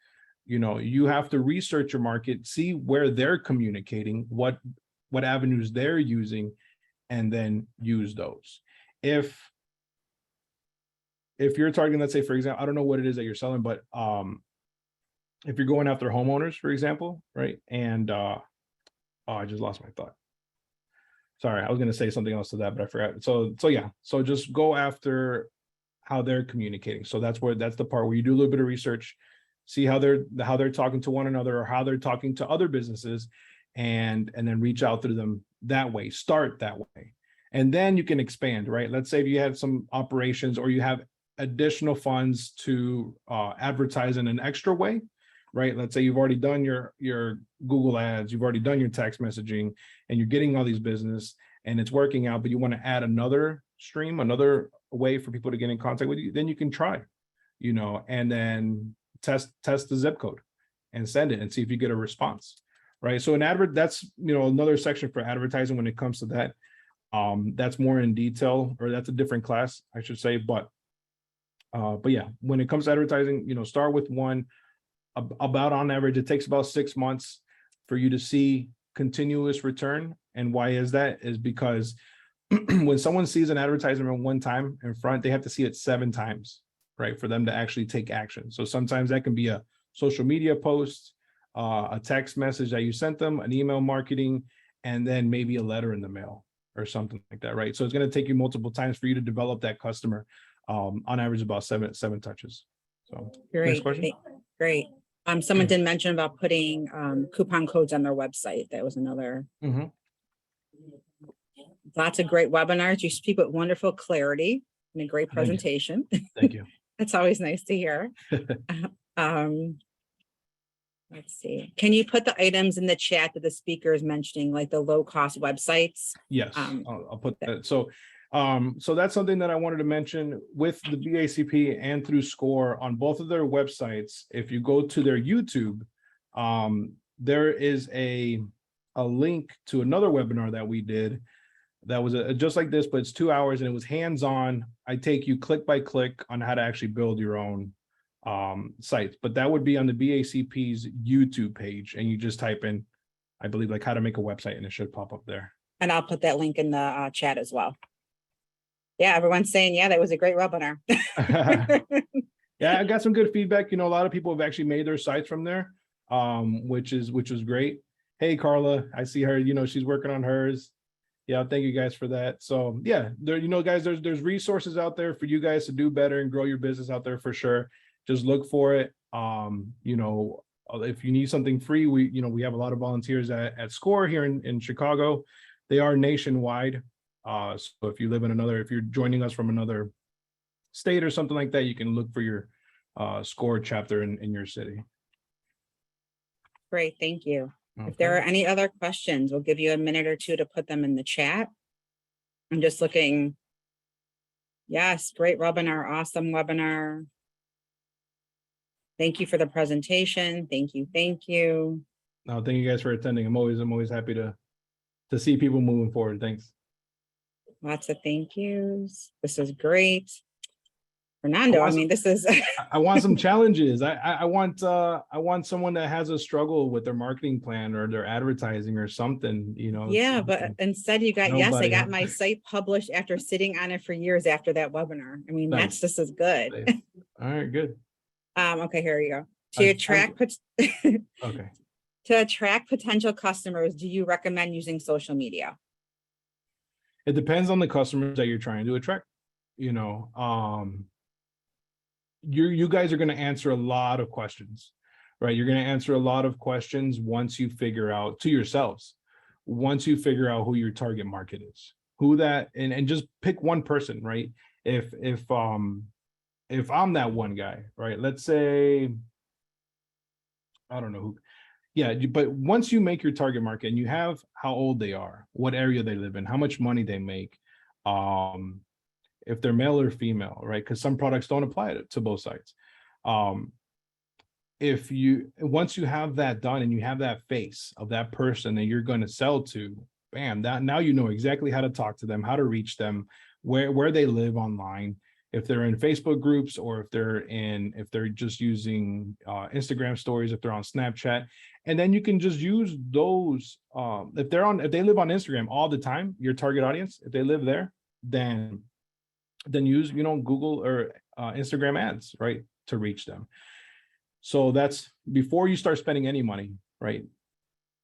you have to research your market, see where they're communicating, what avenues they're using, and then use those. If you're targeting, let's say, for example, I don't know what it is that you're selling, but if you're going after homeowners, for example, right? And I just lost my thought. Sorry, I was going to say something else to that, but I forgot. So yeah, so just go after how they're communicating. So that's the part where you do a little bit of research, see how they're talking to one another or how they're talking to other businesses, and then reach out through them that way. Start that way, and then you can expand, right? Let's say if you have some operations or you have additional funds to advertise in an extra way, right? Let's say you've already done your Google ads, you've already done your text messaging, and you're getting all these business and it's working out, but you want to add another stream, another way for people to get in contact with you, then you can try, and then test the zip code and send it and see if you get a response, right? So that's, another section for advertising when it comes to that. That's more in detail, or that's a different class, I should say. But yeah, when it comes to advertising, start with one. About on average, it takes about 6 months for you to see continuous return. And why is that? Is because when someone sees an advertisement one time in front, they have to see it 7 times, right? For them to actually take action. So sometimes that can be a social media post, a text message that you sent them, an email marketing, and then maybe a letter in the mail or something like that, right? So it's going to take you multiple times for you to develop that customer. On average, about seven touches. So next question. Great. Someone did mention about putting coupon codes on their website. That was another. Lots of great webinars. You speak with wonderful clarity and a great presentation. Thank you. That's always nice to hear. Let's see. Can you put the items in the chat that the speaker is mentioning, like the low-cost websites? Yes, I'll put that. So that's something that I wanted to mention with the BACP and through SCORE on both of their websites. If you go to their YouTube, there is a link to another webinar that we did that was just like this, but it's 2 hours and it was hands-on. I take you click by click on how to actually build your own sites, but that would be on the BACP's YouTube page, and you just type in, I believe, like how to make a website, and it should pop up there. And I'll put that link in the chat as well. Yeah, everyone's saying, yeah, that was a great webinar. Yeah, I got some good feedback. A lot of people have actually made their sites from there, which is great. Hey, Carla, I see her, she's working on hers. Yeah, thank you guys for that. So yeah, there, guys, there's resources out there for you guys to do better and grow your business out there for sure. Just look for it. If you need something free, we have a lot of volunteers at SCORE here in Chicago. They are nationwide. So if you're joining us from another state or something like that, you can look for your SCORE chapter in your city. Great, thank you. Okay. If there are any other questions, we'll give you a minute or two to put them in the chat. I'm just looking. Yes, great webinar, awesome webinar. Thank you for the presentation. Thank you. Thank you. No, thank you guys for attending. I'm always happy to see people moving forward. Thanks. Lots of thank yous. This is great. Fernando, I want mean, this is, I want some challenges. I want someone that has a struggle with their marketing plan or their advertising or something, you know. yeah, but instead you got, yes, I Nobody, got huh? my site published after sitting on it for years after that webinar. I mean, that's Nice. just as good. Nice. All right, good. Okay, here you go. A To attract, Okay. to attract potential customers, do you recommend using social media? It depends on the customers that you're trying to attract. You know, you guys are going to answer a lot of questions, right? You're going to answer a lot of questions once you figure out to yourselves, once you figure out who your target market is, who that, and just pick one person, right? If I'm that one guy, right? Let's say, I don't know who, yeah, but once you make your target market and you have how old they are, what area they live in, how much money they make, if they're male or female, right? Because some products don't apply to both sides. If you, once you have that done and you have that face of that person that you're going to sell to, bam, that now you know exactly how to talk to them, how to reach them, where they live online, if they're in Facebook groups, or if they're just using Instagram stories, if they're on Snapchat. And then you can just use those, if they live on Instagram all the time, your target audience, if they live there, then use, you know, Google or Instagram ads, right, to reach them. So that's before you start spending any money, right?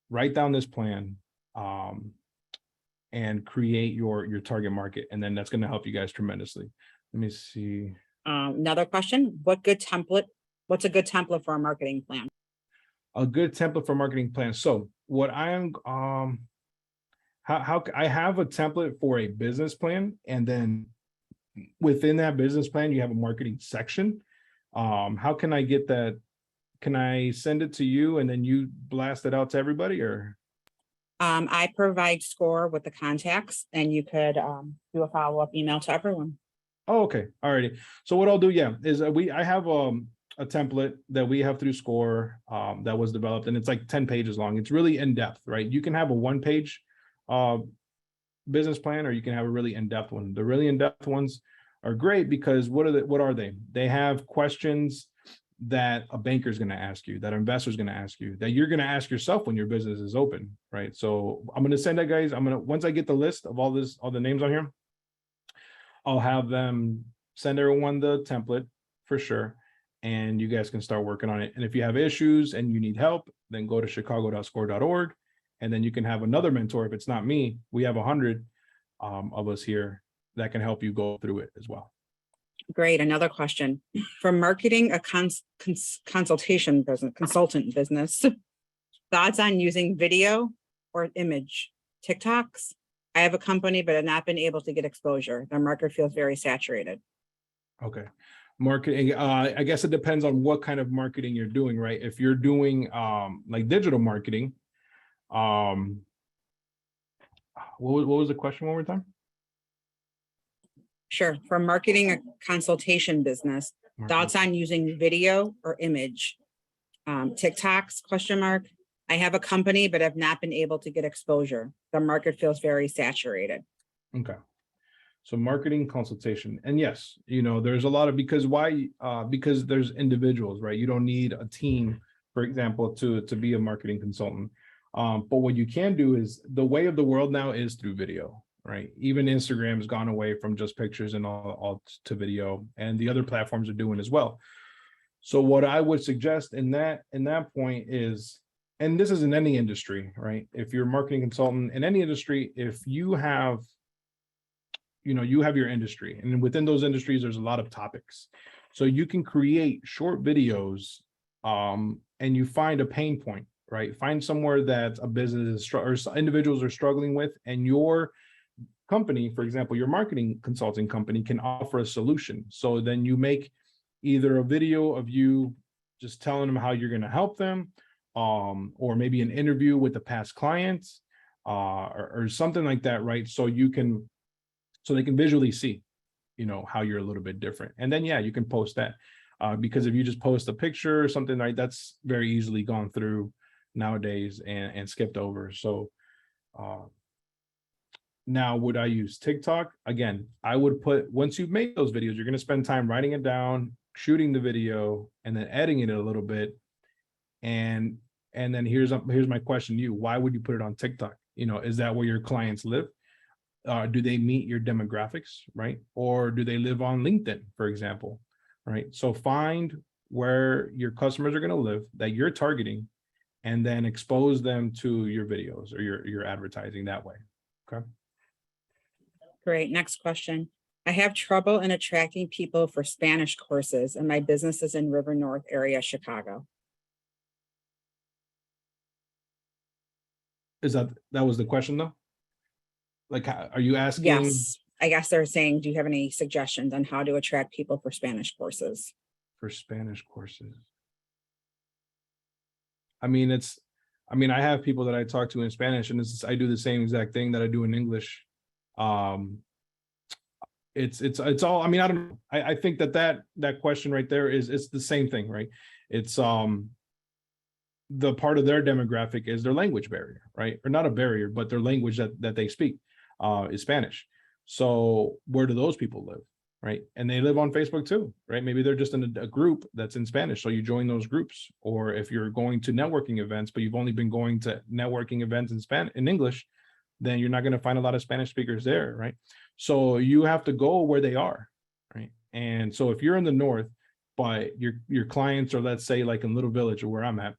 Write down this plan and create your target market, and then that's going to help you guys tremendously. Let me see. Another question, what's a good template for a marketing plan? A good template for marketing plan. So what I am, how I have a template for a business plan, and then within that business plan, you have a marketing section. How can I get that? Can I send it to you and then you blast it out to everybody, or? I provide SCORE with the contacts, and you could do a follow-up email to everyone. Oh, okay. Alrighty. So what I'll do, yeah, is I have a template that we have through SCORE that was developed, and it's like 10 pages long. It's really in depth, right? You can have a 1-page business plan, or you can have a really in-depth one. The really in-depth ones are great because what are they? They have questions that a banker is going to ask you, that an investor is going to ask you, that you're going to ask yourself when your business is open, right? So I'm going to send that, guys. Once I get the list of all the names on here, I'll have them send everyone the template for sure, and you guys can start working on it. And if you have issues and you need help, then go to chicago.score.org, and then you can have another mentor. If it's not me, we have 100 of us here that can help you go through it as well. Great. Another question, for marketing a consultant business, thoughts on using video or image? TikToks. I have a company, but have not been able to get exposure. The market feels very saturated. Okay. Marketing, I guess it depends on what kind of marketing you're doing, right? If you're doing like digital marketing, what was the question one more time? Sure. For marketing a consultation business, thoughts on using video or image? TikToks, question mark. I have a company, but have not been able to get exposure. The market feels very saturated. Okay. So marketing consultation. And yes, you know, there's a lot of, because why? Because there's individuals, right? You don't need a team, for example, to be a marketing consultant. But what you can do is, the way of the world now is through video, right? Even Instagram has gone away from just pictures and all to video, and the other platforms are doing as well. So what I would suggest in that point is, and this is in any industry, right? If you're a marketing consultant in any industry, if you have, you know, you have your industry, and within those industries, there's a lot of topics. So you can create short videos, and you find a pain point, right? Find somewhere that a business is or individuals are struggling with, and your company, for example, your marketing consulting company, can offer a solution. So then you make either a video of you just telling them how you're going to help them, or maybe an interview with the past clients, or something like that, right? So they can visually see, you know, how you're a little bit different. And then, yeah, you can post that, because if you just post a picture or something, like that's very easily gone through nowadays and skipped over. So Now, would I use TikTok? Again, I would put, once you've made those videos, you're going to spend time writing it down, shooting the video, and then editing it a little bit. And then here's my question to you. Why would you put it on TikTok? Is that where your clients live? Do they meet your demographics, right? Or do they live on LinkedIn, for example, right? So find where your customers are going to live that you're targeting, and then expose them to your videos or your advertising that way. Okay. Great. Next question. I have trouble in attracting people for Spanish courses, and my business is in River North area, Chicago. That was the question though? Like, are you asking? Yes. I guess they're saying, do you have any suggestions on how to attract people for Spanish courses? For Spanish courses. I mean, I have people that I talk to in Spanish, and I do the same exact thing that I do in English. It's all, I mean, I don't know. I think that question right there it's the same thing, right? It's the part of their demographic is their language barrier, right? Or not a barrier, but their language that they speak is Spanish. So where do those people live, right? And they live on Facebook too, right? Maybe they're just in a group that's in Spanish, so you join those groups. Or if you're going to networking events, but you've only been going to networking events in English, then you're not going to find a lot of Spanish speakers there, right? So you have to go where they are, right? And so if you're in the north, but your clients are, let's say, like in Little Village or where I'm at,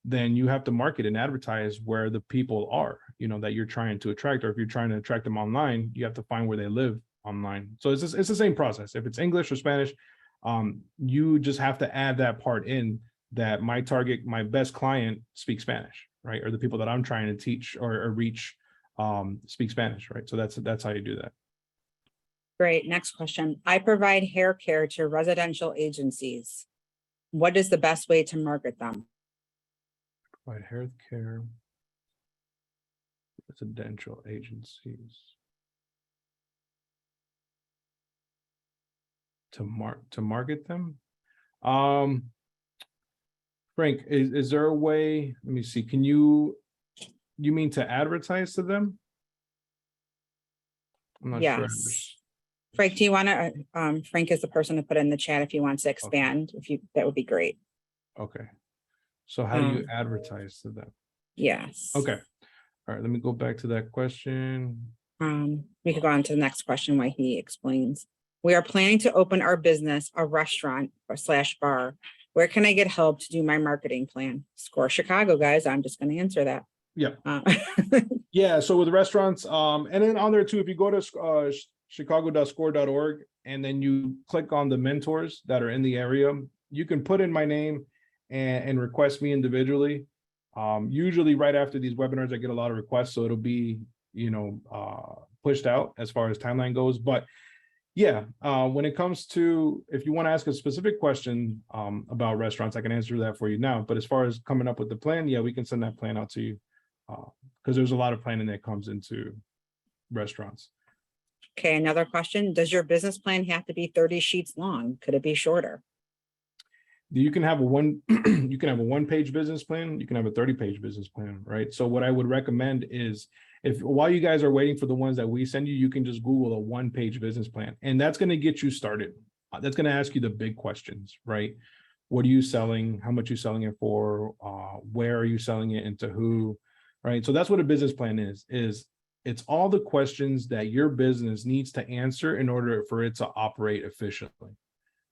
then you have to market and advertise where the people are, that you're trying to attract. Or if you're trying to attract them online, you have to find where they live online. So it's the same process. If it's English or Spanish, you just have to add that part in, that my best client speaks Spanish, right? Or the people that I'm trying to teach or reach speak Spanish, right? So that's how you do that. Great. Next question. I provide hair care to residential agencies. What is the best way to market them? Provide health care, residential agencies. To market them? Frank, is there a way, let me see, can you mean to advertise to them? I'm not sure. Yes. Frank, do you want to, Frank is the person to put in the chat if you want to expand, that would be great. Okay. So how do you advertise to them? Yes. Okay. All right, let me go back to that question. We could go on to the next question while he explains. We are planning to open our business, a restaurant / bar. Where can I get help to do my marketing plan? Score Chicago, guys. I'm just going to answer that. Yeah. Yeah. So with restaurants, and then on there too, if you go to chicago.score.org and then you click on the mentors that are in the area, you can put in my name and request me individually. Usually right after these webinars, I get a lot of requests, so it'll be, pushed out as far as timeline goes. But yeah, when it comes to, if you want to ask a specific question about restaurants, I can answer that for you now. But as far as coming up with the plan, yeah, we can send that plan out to you, because there's a lot of planning that comes into restaurants. Okay, another question. Does your business plan have to be 30 sheets long? Could it be shorter? You can have a one-page business plan. You can have a 30-page business plan, right? So what I would recommend is, while you guys are waiting for the ones that we send you, you can just Google a one-page business plan, and that's going to get you started. That's going to ask you the big questions, right? What are you selling? How much are you selling it for? Where are you selling it, and to who, right? So that's what a business plan is it's all the questions that your business needs to answer in order for it to operate efficiently.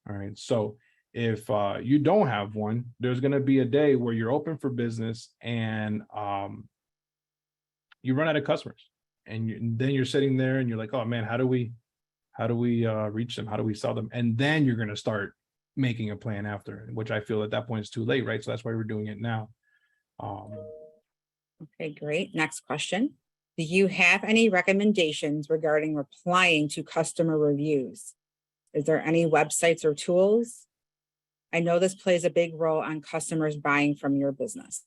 All right. So if you don't have one, there's going to be a day where you're open for business and you run out of customers, and then you're sitting there and you're like, oh man, how do we reach them? How do we sell them? And then you're going to start making a plan after, which I feel at that point is too late, right? So that's why we're doing it now. Okay, great. Next question. Do you have any recommendations regarding replying to customer reviews? Is there any websites or tools? I know this plays a big role on customers buying from your business.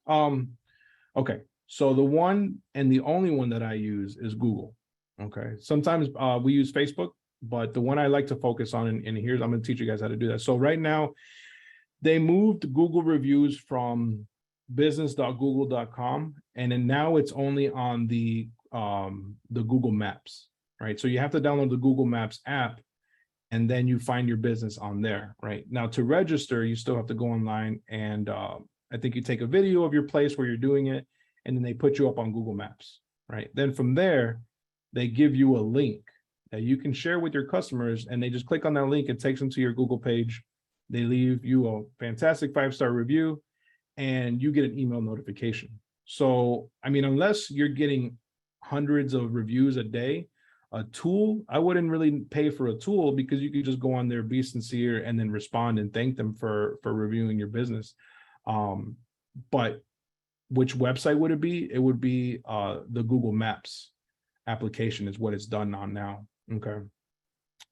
Okay. So the one and the only one that I use is Google. Okay. Sometimes we use Facebook, but the one I like to focus on, and here's, I'm going to teach you guys how to do that. So right now, they moved Google reviews from business.google.com, and then now it's only on the Google Maps, right? So you have to download the Google Maps app, and then you find your business on there, right? Now to register, you still have to go online, and I think you take a video of your place where you're doing it, and then they put you up on Google Maps, right? Then from there, they give you a link that you can share with your customers, and they just click on that link. It takes them to your Google page. They leave you a fantastic 5-star review, and you get an email notification. So, I mean, unless you're getting hundreds of reviews a day, a tool, I wouldn't really pay for a tool, because you could just go on there, be sincere, and then respond and thank them for reviewing your business. But which website would it be? It would be the Google Maps application is what it's done on now. Okay.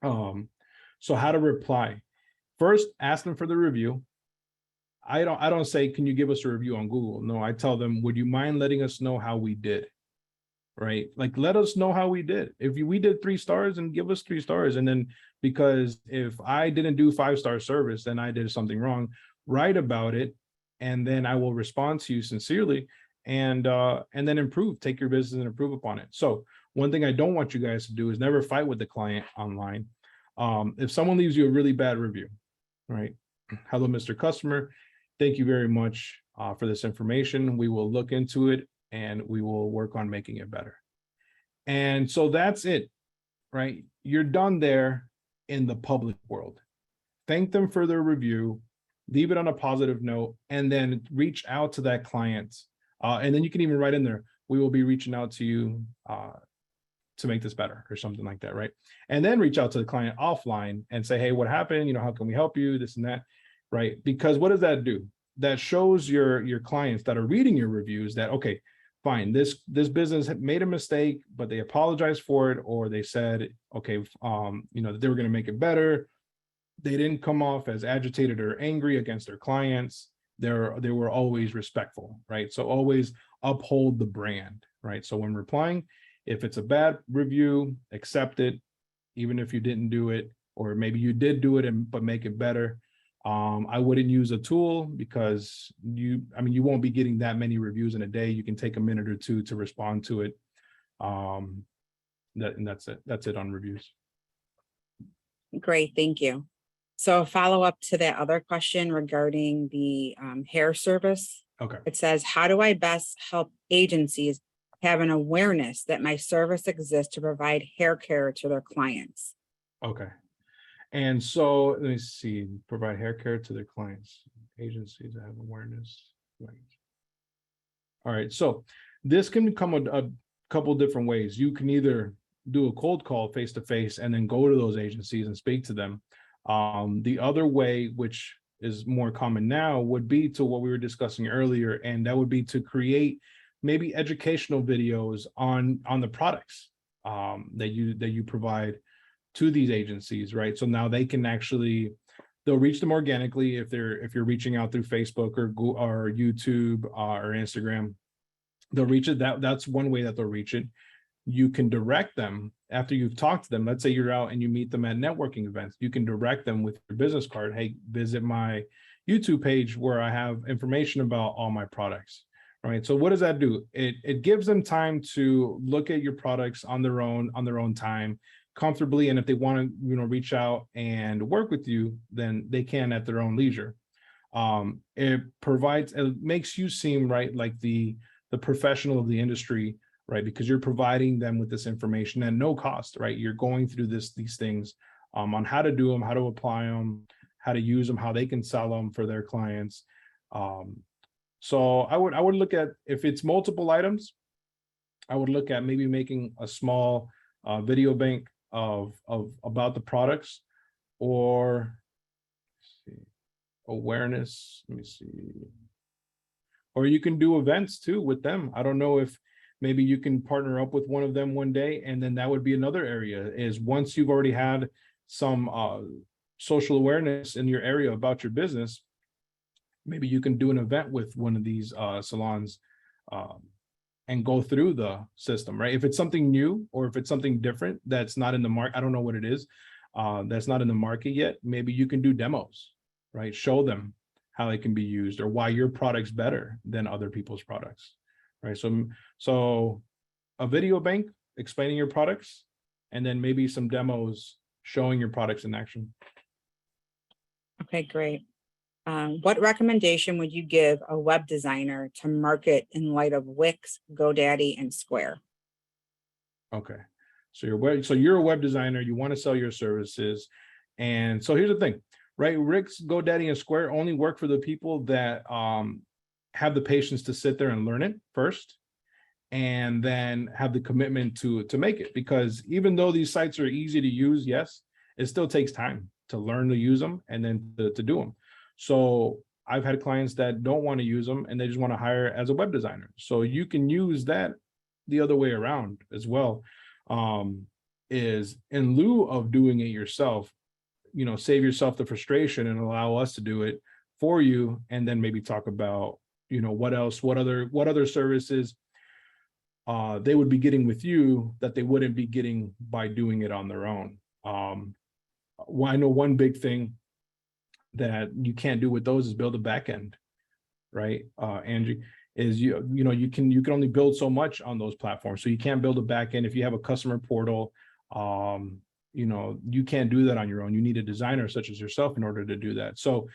So how to reply? First, ask them for the review. I don't say, can you give us a review on Google? No, I tell them, would you mind letting us know how we did? Right? Like, let us know how we did. If we did 3 stars, and give us 3 stars. And then, because if I didn't do 5-star service, then I did something wrong. Write about it, and then I will respond to you sincerely, and then improve, take your business and improve upon it. So one thing I don't want you guys to do is never fight with the client online. If someone leaves you a really bad review, right? Hello, Mr. Customer. Thank you very much for this information. We will look into it, and we will work on making it better. And so that's it, right? You're done there in the public world. Thank them for their review, leave it on a positive note, and then reach out to that client. And then you can even write in there, we will be reaching out to you to make this better, or something like that, right? And then reach out to the client offline and say, hey, what happened? You know, how can we help you? This and that, right? Because what does that do? That shows your clients that are reading your reviews that, okay, fine, this business had made a mistake, but they apologized for it, or they said, okay, you know, that they were going to make it better. They didn't come off as agitated or angry against their clients. They were always respectful, right? So always uphold the brand, right? So when replying, if it's a bad review, accept it, even if you didn't do it, or maybe you did do it but make it better. I wouldn't use a tool, because you won't be getting that many reviews in a day. You can take a minute or two to respond to it. And that's it. That's it on reviews. Great, thank you. So a follow-up to that other question regarding the hair service. Okay. It says, how do I best help agencies have an awareness that my service exists to provide hair care to their clients? Okay. And so let me see, provide hair care to their clients, agencies that have awareness. Right. All right. So this can come a couple different ways. You can either do a cold call face to face and then go to those agencies and speak to them. The other way, which is more common now, would be to what we were discussing earlier, and that would be to create maybe educational videos on the products that you provide to these agencies, right? So now they can they'll reach them organically if you're reaching out through Facebook or YouTube or Instagram. They'll reach it. That's one way that they'll reach it. You can direct them after you've talked to them. Let's say you're out and you meet them at networking events. You can direct them with your business card. Hey, visit my YouTube page where I have information about all my products. Right. So what does that do? It gives them time to look at your products on their own time, comfortably. And if they want to, reach out and work with you, then they can at their own leisure. It makes you seem, right, like the professional of the industry, right? Because you're providing them with this information at no cost, right? You're going through these things on how to do them, how to apply them, how to use them, how they can sell them for their clients. So I would look at, if it's multiple items, I would look at maybe making a small video bank of about the products, or awareness. Let me see. Or you can do events too with them. I don't know if maybe you can partner up with one of them one day, and then that would be another area, is once you've already had some social awareness in your area about your business, maybe you can do an event with one of these salons and go through the system, right? If it's something new, or if it's something different that's not in the market, I don't know what it is, that's not in the market yet, maybe you can do demos, right? Show them how they can be used or why your product's better than other people's products, right? So a video bank explaining your products, and then maybe some demos showing your products in action. Okay, great. What recommendation would you give a web designer to market in light of Wix, GoDaddy, and Square? Okay. So you're a web designer, you want to sell your services. And so here's the thing, right? Wix, GoDaddy, and Square only work for the people that have the patience to sit there and learn it first, and then have the commitment to make it. Because even though these sites are easy to use, yes, it still takes time to learn to use them and then to do them. So I've had clients that don't want to use them and they just want to hire as a web designer. So you can use that the other way around as well. Is in lieu of doing it yourself, save yourself the frustration and allow us to do it for you. And then maybe talk about, what other services they would be getting with you that they wouldn't be getting by doing it on their own. I know one big thing that you can't do with those is build a back end, right? Angie, is you can only build so much on those platforms. So you can't build a back end. If you have a customer portal, you can't do that on your own. You need a designer such as yourself in order to do that. So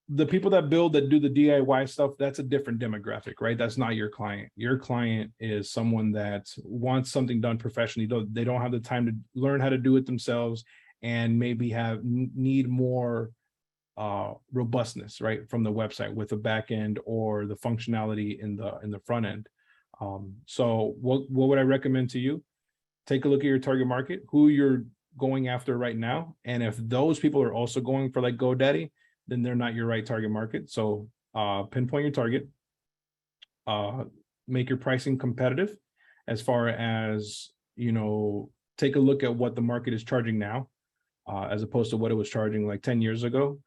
the people that do the DIY stuff, that's a different demographic, right? That's not your client. Your client is someone that wants something done professionally. They don't have the time to learn how to do it themselves, and maybe need more robustness, right, from the website with the back end or the functionality in the front end. So what would I recommend to you? Take a look at your target market, who you're going after right now, and if those people are also going for like GoDaddy, then they're not your right target market. So pinpoint your target, make your pricing competitive as far as, take a look at what the market is charging now, as opposed to what it was charging like 10 years ago,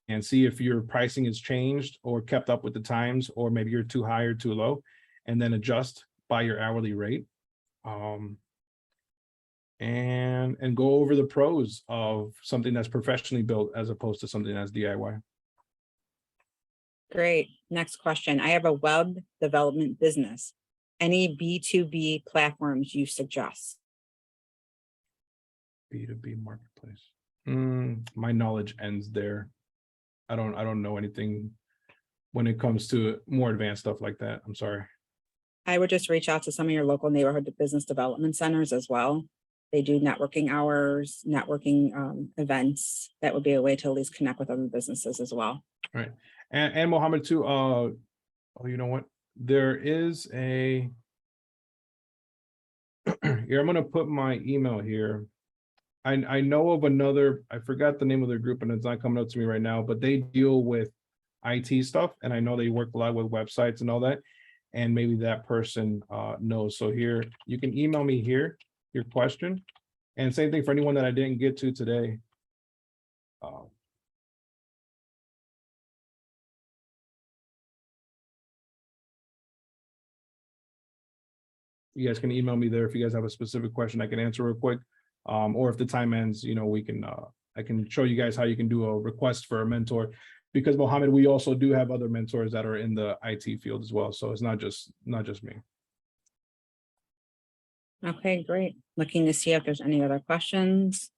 and see if your pricing has changed or kept up with the times, or maybe you're too high or too low, and then adjust by your hourly rate. And go over the pros of something that's professionally built as opposed to something that's DIY. Great. Next question. I have a web development business. Any B2B platforms you suggest? B2B marketplace. My knowledge ends there. I don't know anything when it comes to more advanced stuff like that. I'm sorry. I would just reach out to some of your local neighborhood business development centers as well. They do networking hours, networking events. That would be a way to at least connect with other businesses as well. Right. And Mohammed too, you know what? There is a here, I'm gonna put my email here. I know of another, I forgot the name of their group and it's not coming up to me right now, but they deal with IT stuff, and I know they work a lot with websites and all that, and maybe that person knows. So here, you can email me here your question, and same thing for anyone that I didn't get to today. You guys can email me there if you guys have a specific question I can answer real quick, or if the time ends, we can I can show you guys how you can do a request for a mentor, because Mohammed, we also do have other mentors that are in the IT field as well, so it's not just me. Okay, great. Looking to see if there's any other questions.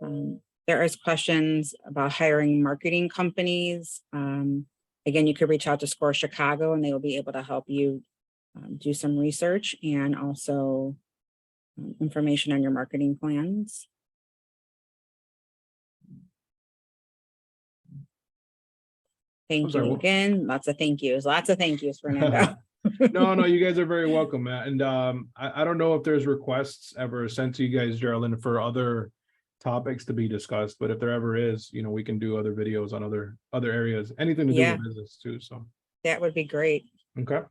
There is questions about hiring marketing companies. Again, you could reach out to Score Chicago and they will be able to help you do some research and also information on your marketing plans. Thank you again. Lots of thank yous, Fernando. No, you guys are very welcome. And I don't know if there's requests ever sent to you guys, Geraldine, for other topics to be discussed, but if there ever is, we can do other videos on other areas, anything to do with business too. So that would be great. Okay.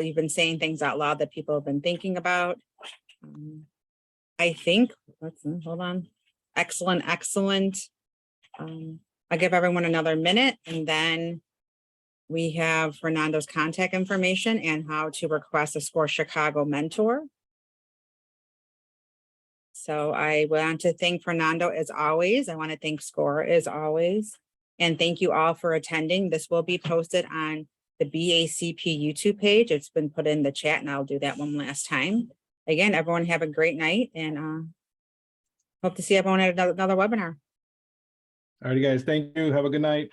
You've been saying things out loud that people have been thinking about. I think, hold on. Excellent. I'll give everyone another minute, and then we have Fernando's contact information and how to request a Score Chicago mentor. So I want to thank Fernando as always. I want to thank Score as always. And thank you all for attending. This will be posted on the BACP YouTube page. It's been put in the chat, and I'll do that one last time. Again, everyone have a great night, and hope to see everyone at another webinar. All righty, guys. Thank you. Have a good night.